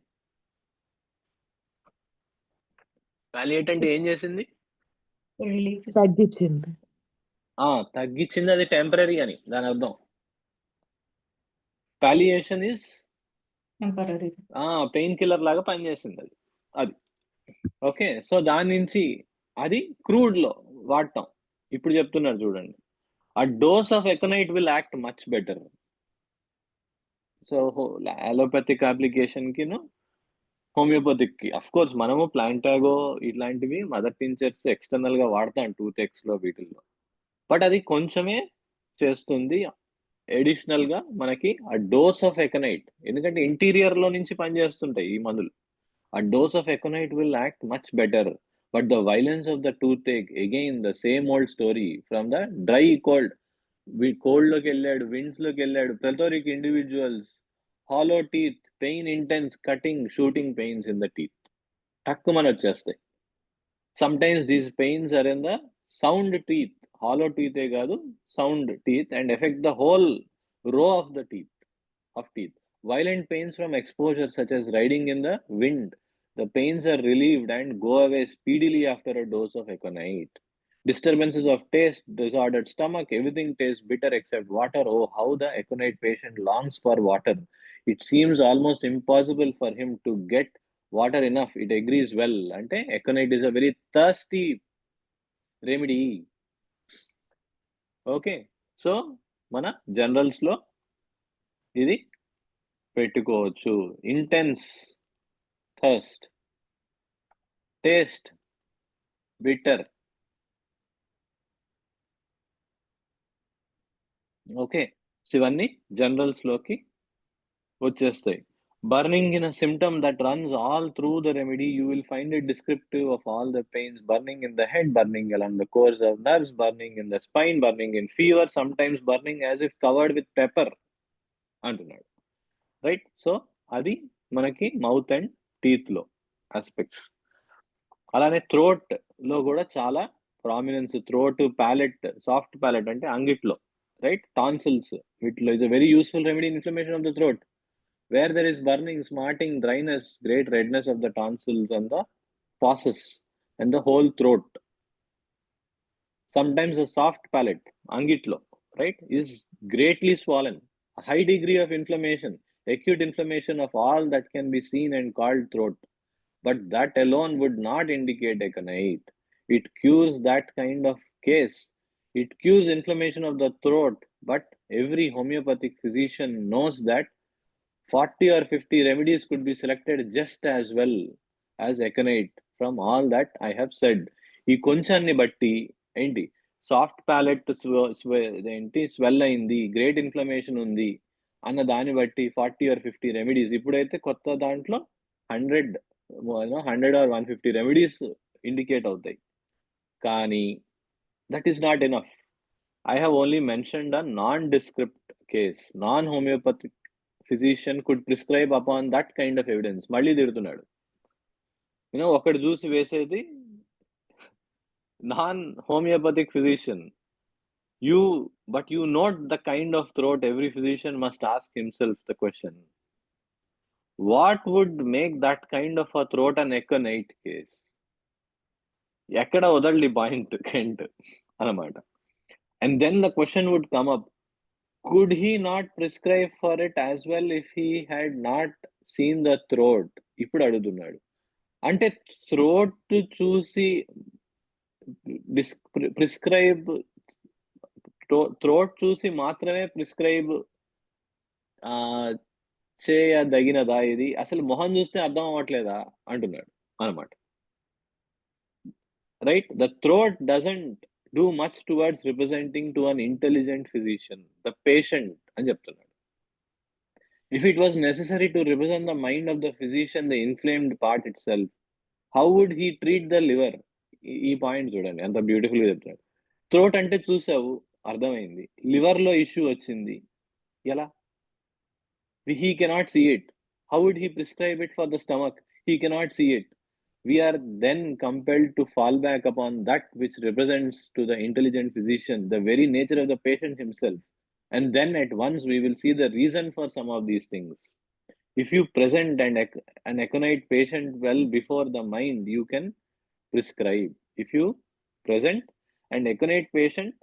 పాలియేట్ అంటే ఏం చేసింది? రిలీఫ్ తగ్గించింది. తగ్గించింది, అది టెంపరీ అని దాని అర్థం. పాలియేషన్ ఇస్ టెంపరీ. పెయిన్ కిల్లర్ లాగా పనిచేసింది అది. ఓకే, సో దాని నుంచి అది క్రూడ్ లో వాడటం. ఇప్పుడు చెప్తున్నారు చూడండి, a dose of aconite will act much better. So allopathic application కి హోమియోపతిక్ కి అఫ్ కోర్స్ మనము ప్లాంటాగో ఇట్లాంటివి మదర్ టించర్స్ ఎక్స్టర్నల్ గా వాడతాం టూత్ ఎక్స్ లో వీటిల్లో. బట్ అది కొంచెమే చేస్తుంది. అడిషనల్ గా మనకి ఆ డోస్ ఆఫ్ ఎకనైట్, ఎందుకంటే ఇంటీరియర్ లో నుంచి పనిచేస్తుంటాయి ఈ మందులు. ఆ dose of aconite will act much better. But the violence of the tooth ache, again the same old story from the dry cold. Cold లోకి వెళ్ళాడు, విండ్స్ లోకి వెళ్ళాడు, plethoric individuals, hollow teeth, pain intense, cutting, shooting pains in the teeth, టక్కుమని వచ్చేస్తాయి. Sometimes these pains are in the sound teeth, hollow టీతే కాదు, sound teeth, and effect the whole row of the teeth. Violent pains from exposure such as riding in the wind, the pains are relieved and go away speedily after a dose of aconite. Disturbances of taste, disordered stomach, everything tastes bitter except water. Oh, how the aconite patient longs for water. It seems almost impossible for him to get water enough. It agrees well. Ante aconite is a very thirsty remedy. Okay, so mana generals lo ఇది పెట్టుకోవచ్చు. Intense thirst, taste bitter. Okay, so ఇవన్నీ జనరల్స్ లోకి వచ్చేస్తాయి. Burning in a symptom that runs all through the remedy. You will find it descriptive of all the pains. Burning in the head, burning along the course of nerves, burning in the spine, burning in fever, some times burning as if covered with pepper అంటున్నాడు. రైట్, సో అది మనకి మౌత్ అండ్ టీత్ లో ఆస్పెక్ట్స్. అలానే థ్రోట్ లో కూడా చాలా prominence. Throat, palate, soft palate అంటే అంగిట్లో, రైట్, టాన్సిల్స్, వీటిలో is a very useful remedy in inflammation of the throat. Where there is burning, smarting, dryness, great redness of the tonsils and the fauces and the whole throat. Sometimes a soft palate, angitlo, right, is greatly swollen. A high degree of inflammation, acute inflammation of all that can be seen and called throat. But that alone would not indicate aconite. It cures that kind of case. It cures inflammation of the throat. But every homeopathic physician knows that 40 or 50 remedies could be selected just as well as aconite from all that I have said. ఈ కొంచాన్ని బట్టి ఏంటి, సాఫ్ట్ ప్యాలెట్ ఏంటి స్వెల్ అయింది, గ్రేట్ ఇన్ఫ్లమేషన్ ఉంది అన్న దాన్ని బట్టి 40 or 50 రెమెడీస్. ఇప్పుడైతే కొత్త దాంట్లో 100 100 or 150 రెమెడీస్ ఇండికేట్ అవుతాయి. కానీ that is not enough. I have only mentioned a non-descript case. Non-homeopathic physician could prescribe upon that kind of evidence. మళ్ళీ తిడుతున్నాడు. ఒకటి చూసి వేసేది non-homeopathic physician. But you note the kind of throat every physician must ask himself the question. What would make that kind of a throat an aconite case? ఎక్కడ వదలడి పాయింట్ కెంట్ అన్నమాట. And then the question would come up, could he not prescribe for it as well if he had not seen the throat? ఇప్పుడు అడుగుతున్నాడు. అంటే థ్రోట్ చూసి ప్రిస్క్రైబ్, థ్రోట్ చూసి మాత్రమే ప్రిస్క్రైబ్ చేయదగినదా ఇది? అసలు మొహం చూస్తే అర్థం అవ్వట్లేదా అంటున్నాడు అన్నమాట. Right, the throat doesn't do much towards representing to an intelligent physician the patient అని చెప్తున్నాడు. If it was necessary to represent the mind of the physician, the inflamed part itself, how would he treat the liver? ఈ పాయింట్ చూడండి అంత బ్యూటిఫుల్ గా చెప్తున్నాడు. థ్రోట్ అంటే చూసావు, అర్థమైంది. లివర్ లో ఇష్యూ వచ్చింది, ఎలా? He cannot see it. How would he prescribe it for the stomach? He cannot see it. We are then compelled to fall back upon that which represents to the intelligent physician the very nature of the patient himself. And then at once we will see the reason for some of these things. If you present an aconite patient well before the mind, you can prescribe. If you present an aconite patient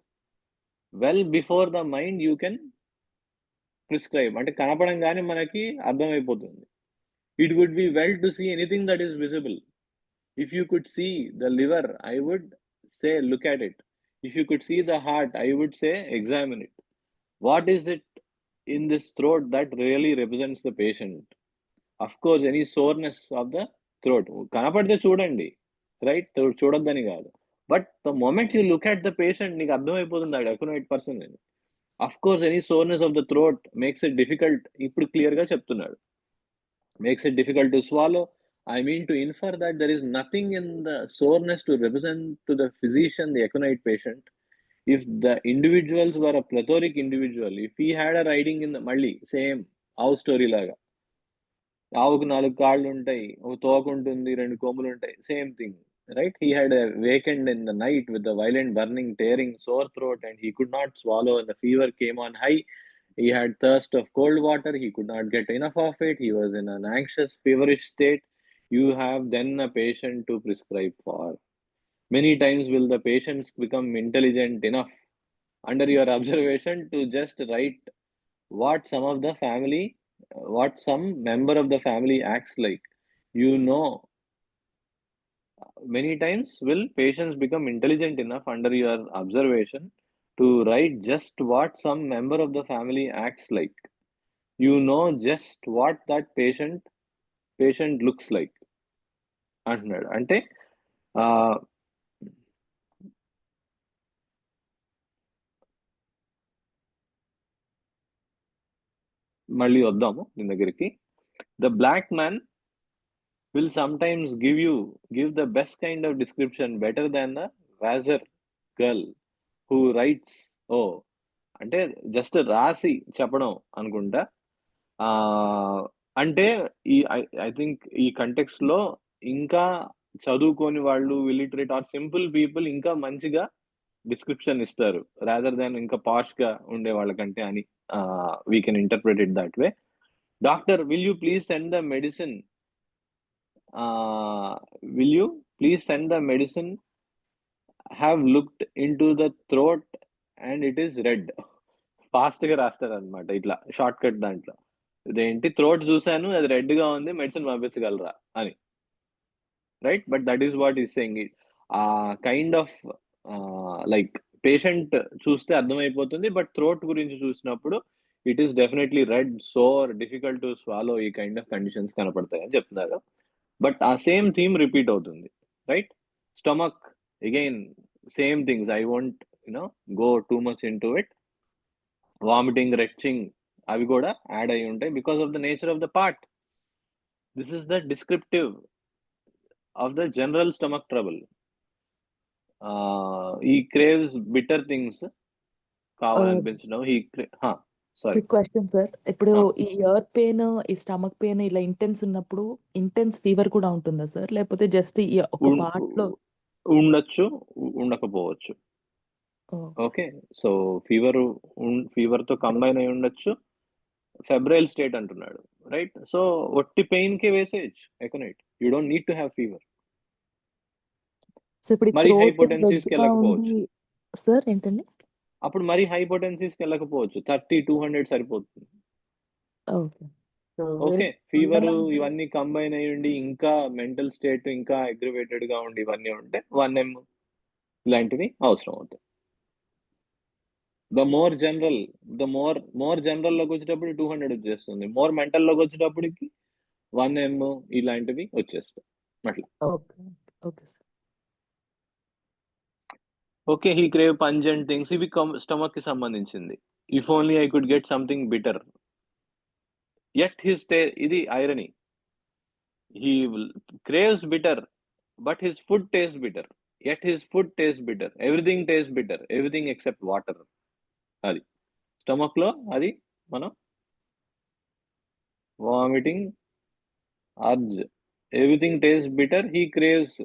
well before the mind, you can prescribe. అంటే కనపడంగానే మనకి అర్థమైపోతుంది. It would be well to see anything that is visible. If you could see the liver, I would say look at it. If you could see the heart, I would say examine it. What is it in this throat that really represents the patient? Of course, any soreness of the throat. కనపడితే చూడండి, రైట్, చూడొద్దని కాదు. But the moment you look at the patient, నీకు అర్థమైపోతుంది ఆ అక్యురేట్ పర్సన్ అని. Of course any soreness of the throat makes it difficult. ఇప్పుడు క్లియర్ గా చెప్తున్నాడు, makes it difficult to swallow. I mean to infer that there is nothing in the soreness to represent to the physician the aconite patient. If the individuals were a plethoric individual, if he had a riding in the మళ్ళీ సేమ్ ఆవు స్టోరీ లాగా, ఆవుకు 4 కాళ్ళు ఉంటాయి, ఒక తోక ఉంటుంది, 2 కొమ్ములు ఉంటాయి, same thing, right? He had awakened in the night with a violent burning, tearing, sore throat, and he could not swallow, and the fever came on high. He had thirst of cold water. He could not get enough of it. He was in an anxious, feverish state. You have then a patient to prescribe for. Many times will the patients become intelligent enough under your observation to just write what some member of the family acts like. Many times will patients become intelligent enough under your observation to write just what some member of the family acts like. You know just what that patient looks like అంటున్నాడు. అంటే మళ్ళీ వద్దాము దీని దగ్గరికి. The black man will sometimes give the best kind of description better than the Vassar girl who writes. అంటే జస్ట్ రాసి చెప్పడం అనుకుంటా. అంటే ఐ థింక్ ఈ కంటెక్స్ట్ లో ఇంకా చదువుకోని వాళ్ళు, ఇలిటరేట్ ఆర్ సింపుల్ పీపుల్ ఇంకా మంచిగా డిస్క్రిప్షన్ ఇస్తారు రాదర్ దాన్ ఇంకా పాష్ గా ఉండే వాళ్ళకంటే అని we can interpret it that way. Doctor, will you please send the medicine have looked into the throat and it is red. Fast గా రాస్తారు అనమాట ఇట్లా షార్ట్ కట్. దాంట్లో ఇదేంటి, థ్రోట్ చూసాను, అది రెడ్ గా ఉంది, మెడిసిన్ పంపించగలరా అని, right? But that is what is saying. Kind of like patient చూస్తే అర్థమైపోతుంది, బట్ థ్రోట్ గురించి చూసినప్పుడు it is definitely red, sore, difficult to swallow, ఈ కైండ్ ఆఫ్ కండిషన్స్ కనపడతాయి అని చెప్తున్నారు. బట్ ఆ సేమ్ థీమ్ రిపీట్ అవుతుంది, right? Stomach again same things. I won't go too much in to it. Vomiting, retching, అవి కూడా యాడ్ అయి ఉంటాయి because of the nature of the part. This is the descriptive of the general stomach trouble. He craves bitter things. కావాలనిపించడం సారీ క్విక్ క్వశ్చన్ సార్. ఇప్పుడు ఈ ఇయర్ పెయిన్, ఈ స్టమక్ పెయిన్ ఇలా ఇంటెన్స్ ఉన్నప్పుడు ఇంటెన్స్ ఫీవర్ కూడా ఉంటుందా సార్? లేకపోతే జస్ట్ ఈ ఒక పార్ట్ లో? ఉండొచ్చు, ఉండకపోవచ్చు. ఓకే, సో ఫీవర్ తో కంబైన్ అయి ఉండొచ్చు. ఫెబ్రైల్ స్టేట్ అంటున్నాడు, రైట్? సో ఒట్టి పెయిన్ కి వేసేయచ్చు aconite. You don't need to have fever. So ఇప్పుడు మరి throat హైపోటెన్సిస్ కి దగ్గర వెళ్ళకపోవచ్చు. ఉండి సార్ ఏంటండి? అప్పుడు మరి హైపోటెన్సిస్ కి వెళ్ళకపోవచ్చు. 30-200 సరిపోతుంది. ఓకే. సో ఓకే, ఫీవర్ ఇవన్నీ కంబైన్ అయ్యి ఉండి ఇంకా మెంటల్ స్టేట్ ఇంకా అగ్రివేటెడ్ గా ఉండి ఇవన్నీ ఉంటే 1 m ఇలాంటివి అవసరం అవుతాయి. ద మోర్ జనరల్ లోకి వచ్చేటప్పుడు 200 వచ్చేస్తుంది. మోర్ మెంటల్ లోకి వచ్చేటప్పటికి 1 m ఇలాంటివి వచ్చేస్తాయి అట్లా. Okay. Okay sir. Okay, he crave pungent things. ఇవి స్టమక్ కి సంబంధించింది. If only I could get something bitter. Yet his ఇది irony. He craves bitter, but his food tastes bitter. Yet his food tastes bitter. Everything tastes bitter. Everything except water. అది స్టమక్ లో అది మనం vomiting urge. Everything taste bitter. He craves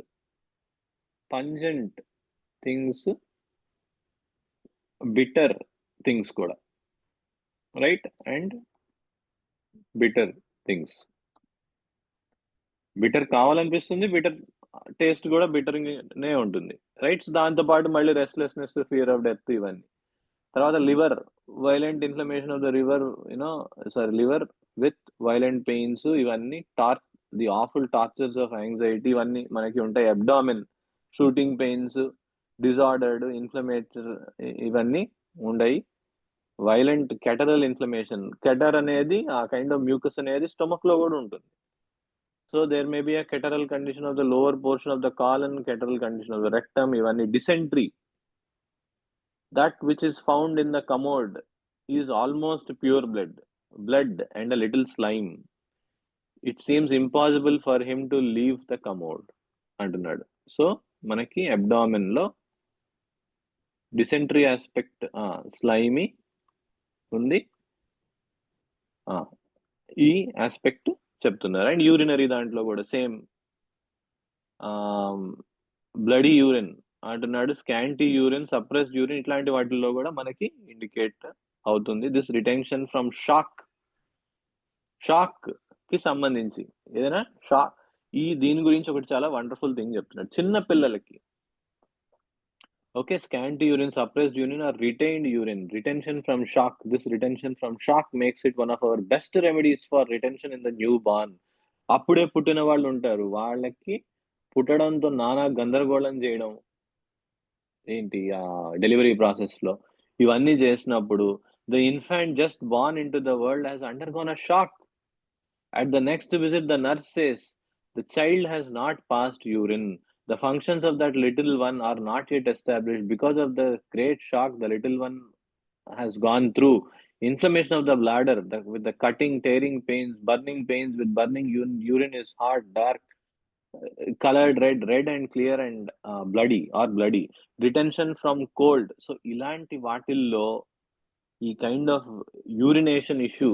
pungent things, bitter things కూడా, right? And bitter things. Bitter కావాలనిపిస్తుంది, బిటర్ టేస్ట్ కూడా బిటర్ నే ఉంటుంది, రైట్? దాంతో పాటు మళ్ళీ రెస్ట్లెస్నెస్, ఫియర్ ఆఫ్ డెత్ ఇవన్నీ. తర్వాత liver, violent inflammation of the liver with violent pains. ఇవన్నీ the awful tortures of anxiety ఇవన్నీ మనకి ఉంటాయి. Abdomen, shooting pains, disordered inflammatory ఇవన్నీ ఉండయి. Violent catarrhal inflammation. కెటర్ అనేది ఆ కైండ్ ఆఫ్ మ్యూకస్ అనేది స్టమక్ లో కూడా ఉంటుంది. So there may be a catarrhal condition of the lower portion of the colon, catarrhal condition of the rectum. ఇవన్నీ dysentery. That which is found in the commode is almost pure blood and a little slime. It seems impossible for him to leave the commode అంటున్నాడు. సో మనకి అబ్డామిన్ లో డిసెంట్రీ ఆస్పెక్ట్, స్లైమీ ఉంది. ఈ ఆస్పెక్ట్ చెప్తున్నారు. అండ్ యూరినరీ దాంట్లో కూడా సేమ్ బ్లడీ యూరిన్ అంటున్నాడు. స్కాంటీ యూరిన్, సప్రెస్డ్ యూరిన్ ఇట్లాంటి వాటిల్లో కూడా మనకి ఇండికేట్ అవుతుంది. దిస్ రిటెన్షన్ ఫ్రమ్ షాక్ కి సంబంధించి ఏదైనా షాక్. దీని గురించి ఒకటి చాలా వండర్ఫుల్ థింగ్ చెప్తున్నాడు చిన్న పిల్లలకి. Okay, scanty urine, suppressed urine or retained urine. Retention from shock. This retention from shock makes it one of our best remedies for retention in the new born. అప్పుడే పుట్టిన వాళ్ళు ఉంటారు, వాళ్ళకి పుట్టడంతో నానా గందరగోళం చేయడం ఏంటి డెలివరీ ప్రాసెస్ లో ఇవన్నీ చేసినప్పుడు the infant just born in to the world has undergone a shock. At the next visit, the nurse says, the child has not passed urine. The functions of that little one are not yet established. Because of the great shock the little one has gone through. Inflammation of the bladder with the cutting, tearing pains, burning pains with burning urine is hard, dark, colored red and clear and bloody. Retention from cold. So, ilanti vatillo, ఈ kind of urination issue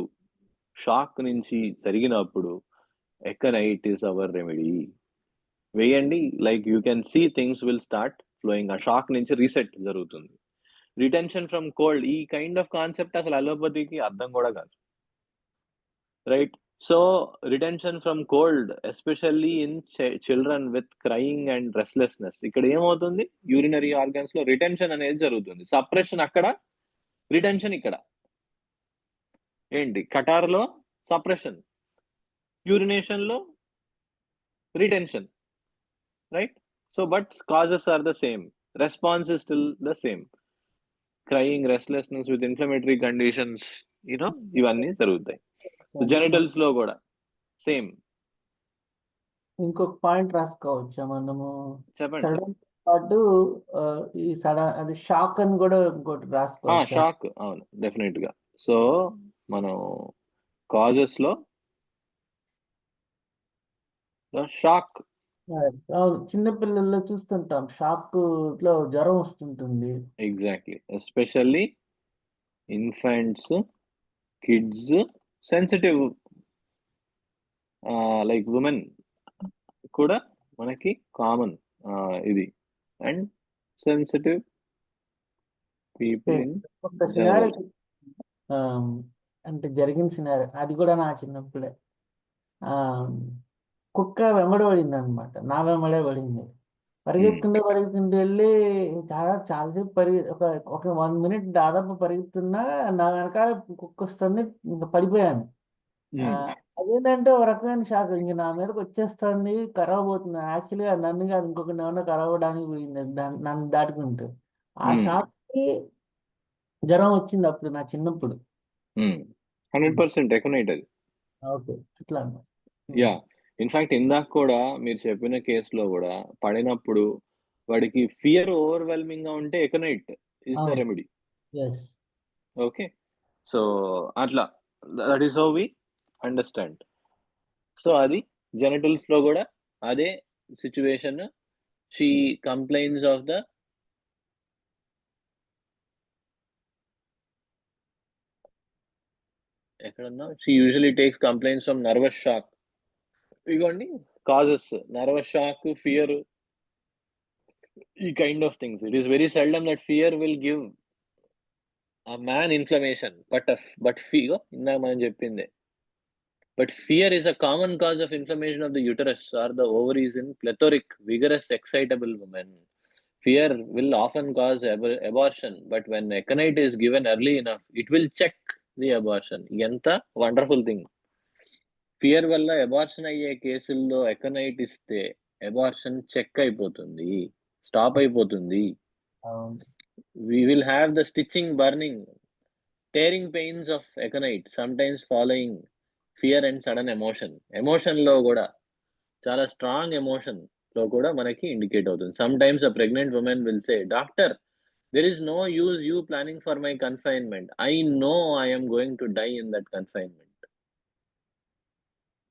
shock నుంచి జరిగినప్పుడు ఎకనైట్ ఈస్ అవర్ రెమెడీ. వేయండి, like you can see things will start flowing. ఆ షాక్ నుంచి రీసెట్ జరుగుతుంది. రిటెన్షన్ ఫ్రమ్ కోల్డ్, ఈ కైండ్ ఆఫ్ కాన్సెప్ట్ అసలు అలోపతికి అర్థం కూడా కాదు, right? So retention from cold especially in children with crying and restlessness. ఇక్కడ ఏమవుతుంది, యూరినరీ ఆర్గన్స్ లో రిటెన్షన్ అనేది జరుగుతుంది. సప్రెషన్ అక్కడ, రిటెన్షన్ ఇక్కడ. ఏంటి, కటార్లో సప్రెషన్, యూరినేషన్ లో retention, right? So but causes are the same, response is still the same. Crying, restlessness with inflammatory conditions, ఇవన్నీ జరుగుతాయి. జెనిటల్స్ లో కూడా సేమ్. ఇంకొక పాయింట్ రాసుకోవచ్చా మనము? చెప్పండి. సడన్ పాటు ఈ అది షాక్ అని కూడా ఇంకోటి రాసుకోవచ్చు. షాక్, అవును, డెఫినెట్ గా. సో మనం కాజెస్ లో షాక్ అవును, చిన్నపిల్లల్లో చూస్తుంటాం షాక్ లో జ్వరం వస్తుంటుంది. Exactly, especially infants, kids, sensitive like women కూడా మనకి కామన్ ఇది. అండ్ సెన్సిటివ్ పీపుల్ ఇన్ ఒక జనరల్. సినారియో అంటే జరిగిన సినారియో అది కూడా నా చిన్నప్పుడే. ఆ కుక్క వెంబడబడింది అనమాట, నా వెంబడే పడింది. పరిగెత్తుంటే వెళ్ళి చాలాసేపు ఒక 1 minute దాదాపు పరిగెత్తున్నా నా వెనకాల కుక్క వస్తుంది, ఇంకా పడిపోయాను. అదేంటంటే ఒక రకమైన షాక్, ఇంక నా మీదకి వచ్చేస్తుంది, ఖరాబ్ అవుతుంది. యాక్చువల్గా నన్ను కాదు ఇంకొకటి ఏమన్నా ఖరాబ్ అవడానికి పోయింది నన్ను దాటుకుంటూ. ఆ షాక్ కి జ్వరం వచ్చింది అప్పుడు నా చిన్నప్పుడు. 100% ఎకనైట్ అది. ఓకే, ఇట్లా అన్నమాట. యా, ఇన్ఫాక్ట్ ఇందాక కూడా మీరు చెప్పిన కేసులో కూడా పడినప్పుడు వాడికి ఫియర్ ఓవర్వెల్మింగ్ గా ఉంటే aconite is the remedy. Yes. Okay, so అట్లా that is how we understand. So అది జెనిటల్స్ లో కూడా అదే situation. She complains of the ఎక్కడన్నా she usually takes complaints from nervous shock. ఇగోండి కాజెస్, నర్వస్ షాక్, ఫియర్, ఈ kind of things. It is very seldom that fear will give a man inflammation, but fear, ఇందాక మనం చెప్పిందే, but fear is a common cause of inflammation of the uterus or the ovaries in plethoric, vigorous, excitable women. Fear will often cause abortion, but when aconite is given early enough, it will check the abortion. ఎంత వండర్ఫుల్ థింగ్. ఫియర్ వల్ల అబార్షన్ అయ్యే కేసుల్లో ఎకనైట్ ఇస్తే అబార్షన్ చెక్ అయిపోతుంది, స్టాప్ అయిపోతుంది. We will have the stitching, burning, tearing pains of aconite, sometimes following fear and sudden emotion. Emotion లో కూడా చాలా స్ట్రాంగ్ ఎమోషన్ లో కూడా మనకి ఇండికేట్ అవుతుంది. Sometimes a pregnant woman will say, doctor, there is no use you planning for my confinement. I know I am going to die in that confinement.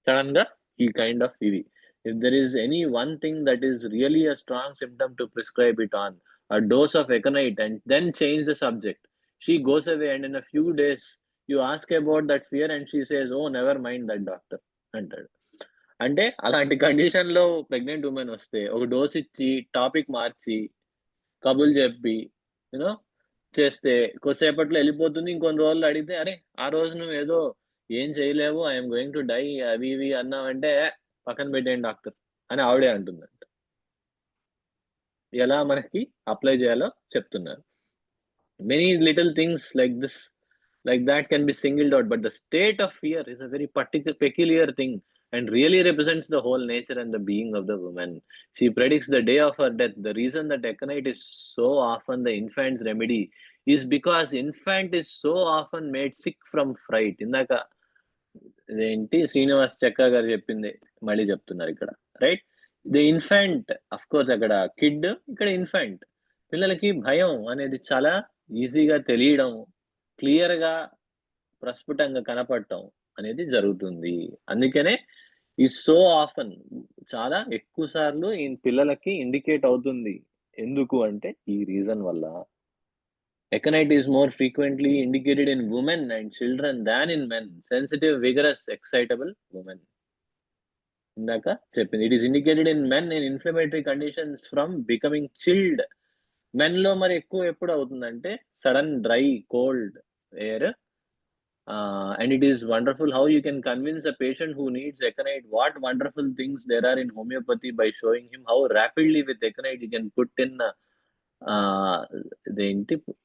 Sudden గా ఈ కైండ్ ఆఫ్ ఇవి. If there is any one thing that is really a strong symptom to prescribe it on, a dose of aconite and then change the subject. She goes away and in a few days you ask about that fear and she says, oh never mind that doctor అంటాడు. అంటే అలాంటి కండిషన్ లో ప్రెగ్నెంట్ ఉమెన్ వస్తే ఒక డోస్ ఇచ్చి టాపిక్ మార్చి కబుల్ చెప్పి యూనో చేస్తే కొద్దిసేపట్లో వెళ్ళిపోతుంది. ఇంకొన్ని రోజులు అడిగితే అరే ఆ రోజు నువ్వు ఏదో ఏం చేయలేవు, ఐఎమ్ గోయింగ్ టు డై అవి ఇవి అన్నావంటే పక్కన పెట్టేయండి డాక్టర్ అని ఆవిడే అంటుందంట. ఎలా మనకి అప్లై చేయాలో చెప్తున్నారు. Many little things like that can be singled out, but the state of fear is a very peculiar thing and really represents the whole nature and the being of the woman. She predicts the day of her death. The reason that aconite is so often the infant's remedy is because infant is so often made sick from fright. ఇందాక ఏంటి శ్రీనివాస్ చెక్క గారు చెప్పింది మళ్ళీ చెప్తున్నారు ఇక్కడ, right? The infant, of course అక్కడ కిడ్, ఇక్కడ ఇన్ఫాంట్. పిల్లలకి భయం అనేది చాలా ఈజీగా తెలియడం, క్లియర్ గా ప్రస్ఫుటంగా కనపడటం అనేది జరుగుతుంది. అందుకనే ఈ సో ఆఫన్ చాలా ఎక్కువ సార్లు ఈ పిల్లలకి ఇండికేట్ అవుతుంది. ఎందుకు అంటే ఈ రీజన్ వల్ల. Aconite is more frequently indicated in women and children than in men. Sensitive, vigorous, excitable women. ఇందాక చెప్పింది. It is indicated in men in inflammatory conditions from becoming chilled. Men లో మరి ఎక్కువ ఎప్పుడు అవుతుందంటే sudden dry cold air. And it is wonderful how you can convince a patient who needs aconite what wonderful things there are in homeopathy by showing him how rapidly with aconite you can put in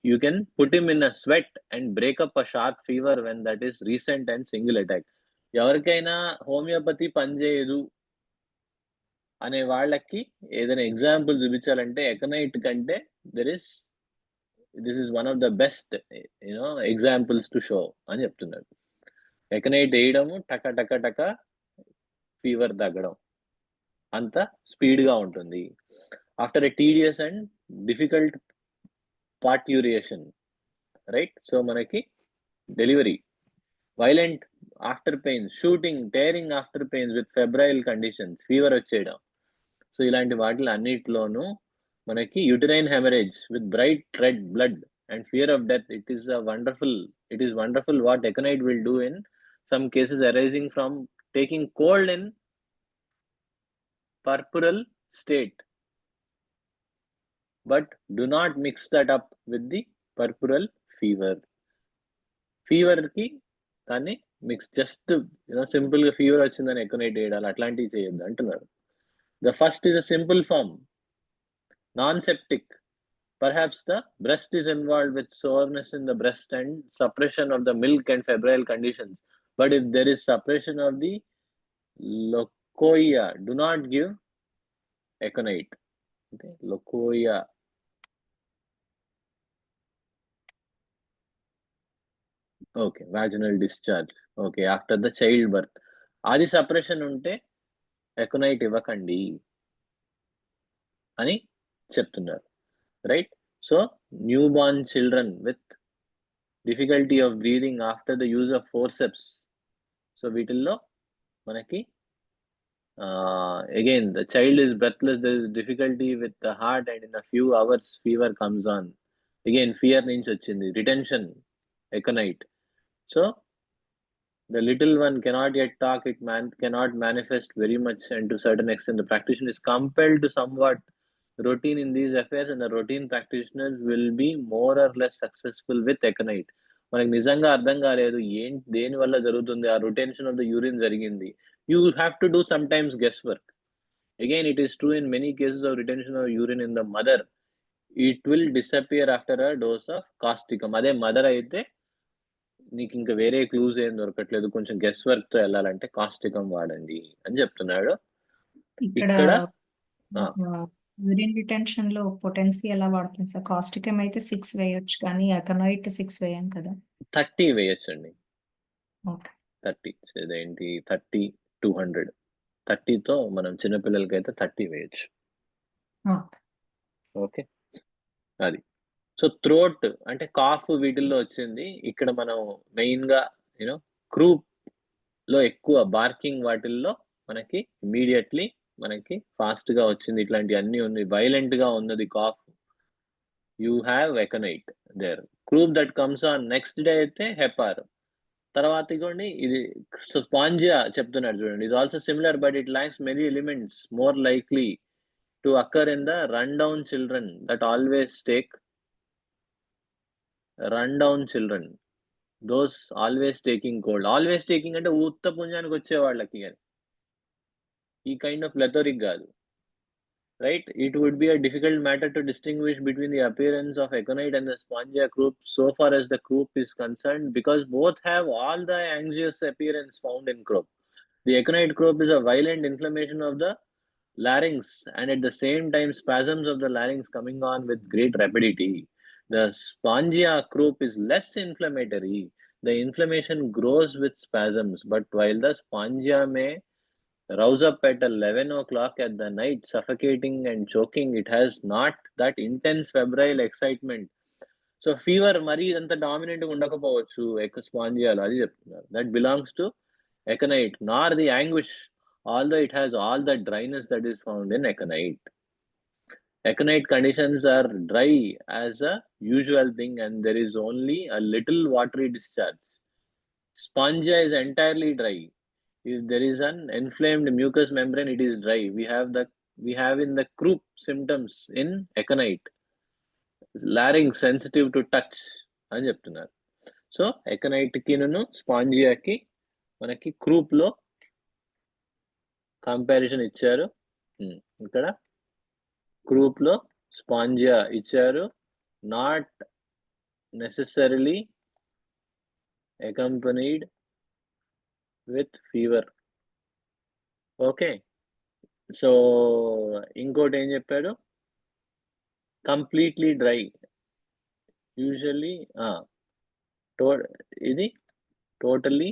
you can put him in a sweat and break up a sharp fever when that is recent and single attack. ఎవరికైనా హోమియోపతి పనిచేయదు అనే వాళ్ళకి ఏదైనా ఎగ్జాంపుల్ చూపించాలంటే ఎకనైట్ కంటే this is one of the best examples to show అని చెప్తున్నారు. ఎకనైట్ వేయడము టక టక టక ఫీవర్ తగ్గడం అంత స్పీడ్ గా ఉంటుంది. After a tedious and difficult parturition, right? So మనకి delivery, violent after pains, shooting, tearing after pains with febrile conditions, fever వచ్చేయడం, సో ఇలాంటి వాటిలో అన్నిటిలోనూ మనకి uterine haemorrhage with bright red blood and fear of death, it is wonderful what aconite will do in some cases arising from taking cold in purpural state, but do not mix that up with the purpural fever. Fever ki కానీ మిక్స్ జస్ట్ సింపుల్ గా ఫీవర్ వచ్చిందని ఎకనైట్ చేయడాలి అట్లాంటివి చేయొద్దు అంటున్నారు. The first is a simple form, non-septic. Perhaps the breast is involved with soreness in the breast and suppression of the milk and febrile conditions. But if there is suppression of the lochoia, do not give aconite. Okay, lochoia. Okay, vaginal discharge. Okay, after the childbirth. Adi suppression unte aconite ఇవ్వకండి అని చెప్తున్నారు, right? So newborn children with difficulty of breathing after the use of forceps, so వీటిల్లో మనకి again the child is breathless, there is difficulty with the heart and in a few hours fever comes on. Again fear నుంచి వచ్చింది, retention aconite. So the little one cannot yet talk, it cannot manifest very much, and to certain extent the practitioner is compelled to somewhat routine in these affairs, and the routine practitioners will be more or less successful with aconite. మనకి నిజంగా అర్థం కాలేదు ఏంటి దేని వల్ల జరుగుతుంది, ఆ రిటెన్షన్ ఆఫ్ ద యూరిన్ జరిగింది, you have to do sometimes guesswork. Again, it is true in many cases of retention of urine in the mother, it will disappear after a dose of causticum. అదే మదర్ అయితే నీకు ఇంకా వేరే క్లూజ్ ఏం దొరకట్లేదు, కొంచెం గెస్ వర్క్ తో వెళ్ళాలంటే కాస్టికం వాడండి అని చెప్తున్నాడు. ఇక్కడ ఇక్కడ యూరిన్ రిటెన్షన్ లో పొటెన్సీ ఎలా వాడుతుంది సార్? కాస్టికం అయితే 6 వేయొచ్చు కానీ అకనైట్ 6 వేయం కదా. 30 వేయొచ్చండి. ఓకే, 30 ఇదేంటి 30 200 30తో మనం చిన్నపిల్లలకి అయితే 30 వేయొచ్చు. ఓకే, అది. సో థ్రోట్ అంటే కాఫ్ వీటిల్లో వచ్చింది. ఇక్కడ మనం మెయిన్ గా క్రూప్ లో ఎక్కువ బార్కింగ్ వాటిల్లో మనకి ఇమీడియట్లీ మనకి ఫాస్ట్ గా వచ్చింది, ఇట్లాంటి అన్ని ఉంది, వైలెంట్ గా ఉన్నది cough, you have aconite there. Croup that comes on next day అయితే హెపార్. తర్వాత ఇగోండి ఇది స్పాంజియా చెప్తున్నాడు చూడండి, ఇది also similar but it lacks many elements, more likely to occur in the run down children that always take run down children, those always taking cold. Always taking అంటే ఉత్త పుంజానికి వచ్చే వాళ్ళకి కానీ ఈ కైండ్ ఆఫ్ లెథోరిక్ కాదు, right? It would be a difficult matter to distinguish between the appearance of aconite and the spongia croup so far as the croup is concerned, because both have all the angious appearance found in croup. The aconite croup is a violent inflammation of the larynx and at the same time spasms of the larynx coming on with great rapidity. The spongia croup is less inflammatory. The inflammation grows with spasms, but while the spongia may rouse up at 11 o'clock at the night, suffocating and choking, it has not that intense febrile excitement. So fever మరి అంత డామినెంట్ ఉండకపోవచ్చు స్పాంజియాలో, అది చెప్తున్నారు. That belongs to aconite, nor the anguish, although it has all the dryness that is found in aconite. Aconite conditions are dry as a usual thing and there is only a little watery discharge. Spongia is entirely dry. If there is an inflamed mucous membrane, it is dry. We have in the croup symptoms in aconite. Larynx sensitive to touch అని చెప్తున్నారు. సో aconite కిను స్పాంజియాకి మనకి క్రూప్ లో కంపారిజన్ ఇచ్చారు. ఇక్కడ క్రూప్ లో స్పాంజియా ఇచ్చారు, not necessarily accompanied with fever. Okay, so ఇంకోటి ఏం చెప్పాడు, కంప్లీట్లీ డ్రై, యూజువల్లీ ఇది టోటలీ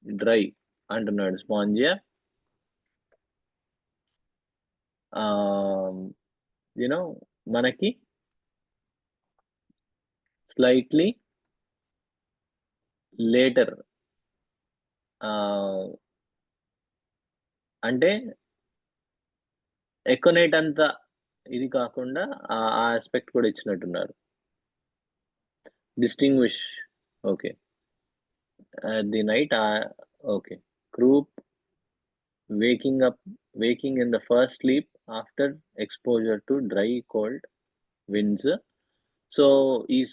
డ్రై అంటున్నాడు స్పాంజియా. మనకి స్లైట్లీ లేటర్ అంటే ఎకోనైట్ అంత ఇది కాకుండా ఆ ఆస్పెక్ట్ కూడా ఇచ్చినట్టున్నారు. Distinguish okay at the night okay croup waking in the first sleep after exposure to dry cold winds. So is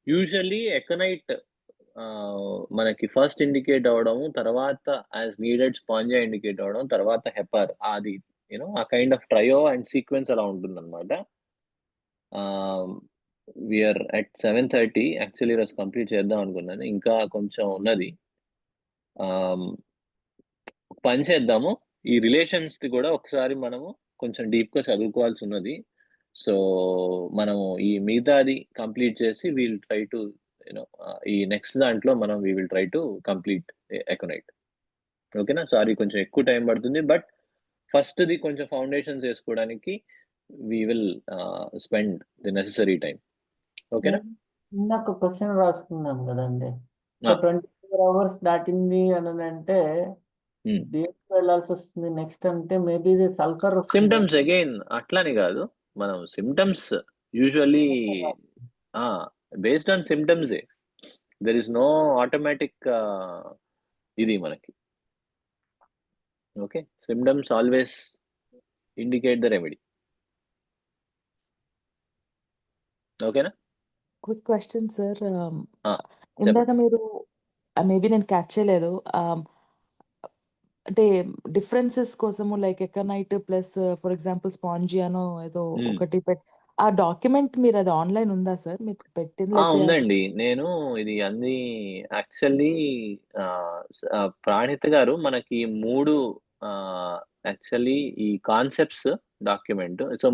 usually aconite మనకి ఫస్ట్ ఇండికేట్ అవడము, తర్వాత యాజ్ నీడెడ్ స్పాంజా ఇండికేట్ అవడం, తర్వాత హెపార్ అది యూనో ఆ kind of trio and sequence అలా ఉంటుందన్నమాట. వీఆర్ అట్ 7:30 యాక్చువల్లీ ఈరోజు కంప్లీట్ చేద్దాం అనుకున్నాను, ఇంకా కొంచెం ఉన్నది. పని చేద్దాము, ఈ రిలేషన్స్ కూడా ఒకసారి మనము కొంచెం డీప్ గా చదువుకోవాల్సి ఉన్నది. సో మనము ఈ మిగతాది కంప్లీట్ చేసి వీల్ ట్రై టు యూనో ఈ నెక్స్ట్ దాంట్లో మనం we will try to complete aconite. ఓకేనా? సారీ కొంచెం ఎక్కువ టైం పడుతుంది, బట్ ఫస్ట్ ది కొంచెం ఫౌండేషన్స్ వేసుకోవడానికి we will spend the necessary time. ఓకేనా? ఇందాక క్వశ్చన్ రాసుకున్నాం కదండి, సో 24 hours దాటింది అని అంటే దేనికి వెళ్ళాల్సి వస్తుంది నెక్స్ట్ అంటే మేబీ ఇది సల్ఫర్ సిమ్టమ్స్ అగైన్ అట్లానే కాదు, మనం symptoms usually based on symptoms, there is no automatic ఇది మనకి. Okay, symptoms always indicate the remedy. ఓకేనా? క్విక్ క్వశ్చన్ సార్, ఇందాక మీరు మేబీ నేను క్యాచ్ చేయలేదు, అంటే డిఫరెన్సెస్ కోసము like aconite plus for example స్పాంజియానో ఏదో ఒకటి ఆ డాక్యుమెంట్ మీరు అది ఆన్లైన్ ఉందా సార్? మీరు పెట్టింది ఉందండి. నేను ఇది అన్ని యాక్చువల్లీ ప్రాణిత గారు మనకి 3 యాక్చువల్లీ ఈ concepts document. So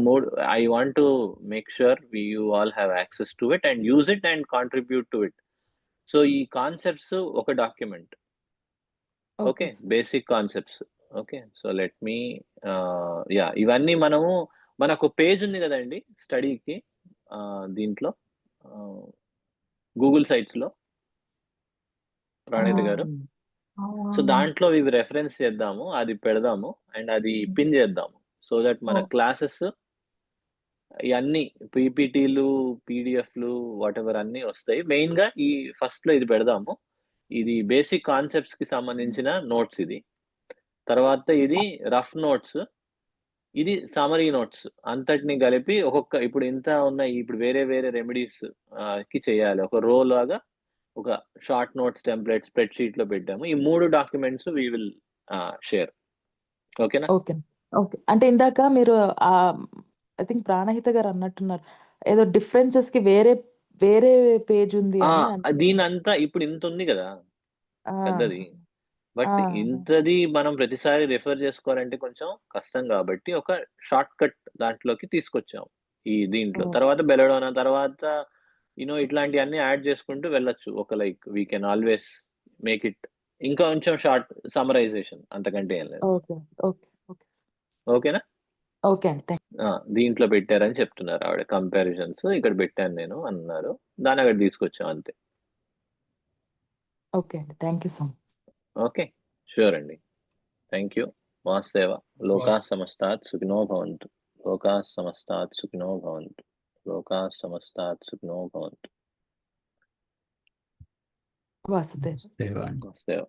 I want to make sure you all have access to it and use it and contribute to it. So ఈ కాన్సెప్ట్స్ ఒక document. Okay, basic concepts. Okay, so let me ఇవన్నీ మనము మనకు పేజ్ ఉంది కదండి స్టడీకి దీంట్లో గూగుల్ సైట్స్ లో ప్రణీత్ గారు. సో దాంట్లో ఇవి రెఫరెన్స్ చేద్దాము, అది పెడదాము అండ్ అది పిన్ చేద్దాము. సో దట్ మన క్లాసెస్ ఇవన్నీ పీపీటీలు పీడిఎఫ్లు వాట్ ఎవర్ అన్ని వస్తాయి. మెయిన్ గా ఈ ఫస్ట్ లో ఇది పెడదాము. ఇది బేసిక్ కాన్సెప్ట్స్ కి సంబంధించిన నోట్స్, ఇది తర్వాత ఇది రఫ్ నోట్స్, ఇది సమరీ నోట్స్. అంతటిని కలిపి ఒక్కొక్క ఇప్పుడు ఇంత ఉన్నాయి, ఇప్పుడు వేరే వేరే రెమెడీస్ కి చేయాలి. ఒక రో లాగా ఒక short notes template spread sheet లో పెట్టాము. ఈ 3 డాక్యుమెంట్స్ వి విల్ షేర్. ఓకేనా? Okay okay. అంటే ఇందాక మీరు ఐ థింక్ ప్రాణహిత గారు అన్నట్టున్నారు ఏదో డిఫరెన్సెస్ కి వేరే వేరే పేజ్ ఉంది అని. దీని అంతా ఇప్పుడు ఇంత ఉంది కదా పెద్దది, బట్ ఇంతది మనం ప్రతిసారి రిఫర్ చేసుకోవాలంటే కొంచెం కష్టం కాబట్టి ఒక షార్ట్ కట్ దాంట్లోకి తీసుకొచ్చాం ఈ దీంట్లో. తర్వాత బెలడోనా, తర్వాత యూనో ఇట్లాంటివన్నీ యాడ్ చేసుకుంటూ వెళ్ళొచ్చు. ఒక like we can always make it ఇంకా కొంచెం షార్ట్ సమరైజేషన్, అంతకంటే ఏం లేదు. ఓకేనా? ఓకే అండి, దీంట్లో పెట్టారని చెప్తున్నారు ఆవిడ, కంపారిజన్స్ ఇక్కడ పెట్టాను నేను అన్నారు, దాన్ని అక్కడ తీసుకొచ్చాం అంతే. ఓకే అండి, thank you so much. Okay, sure అండి, థ్యాంక్ యూ. వాసుదేవ. లోకా సమస్తాత్ సుఖినో భవంతు. లోకా సమస్తాత్ సుఖినో భవంతు. లోకా సమస్తాత్ సుఖినో భవంతు. వాసుదేవ. వాసుదేవ.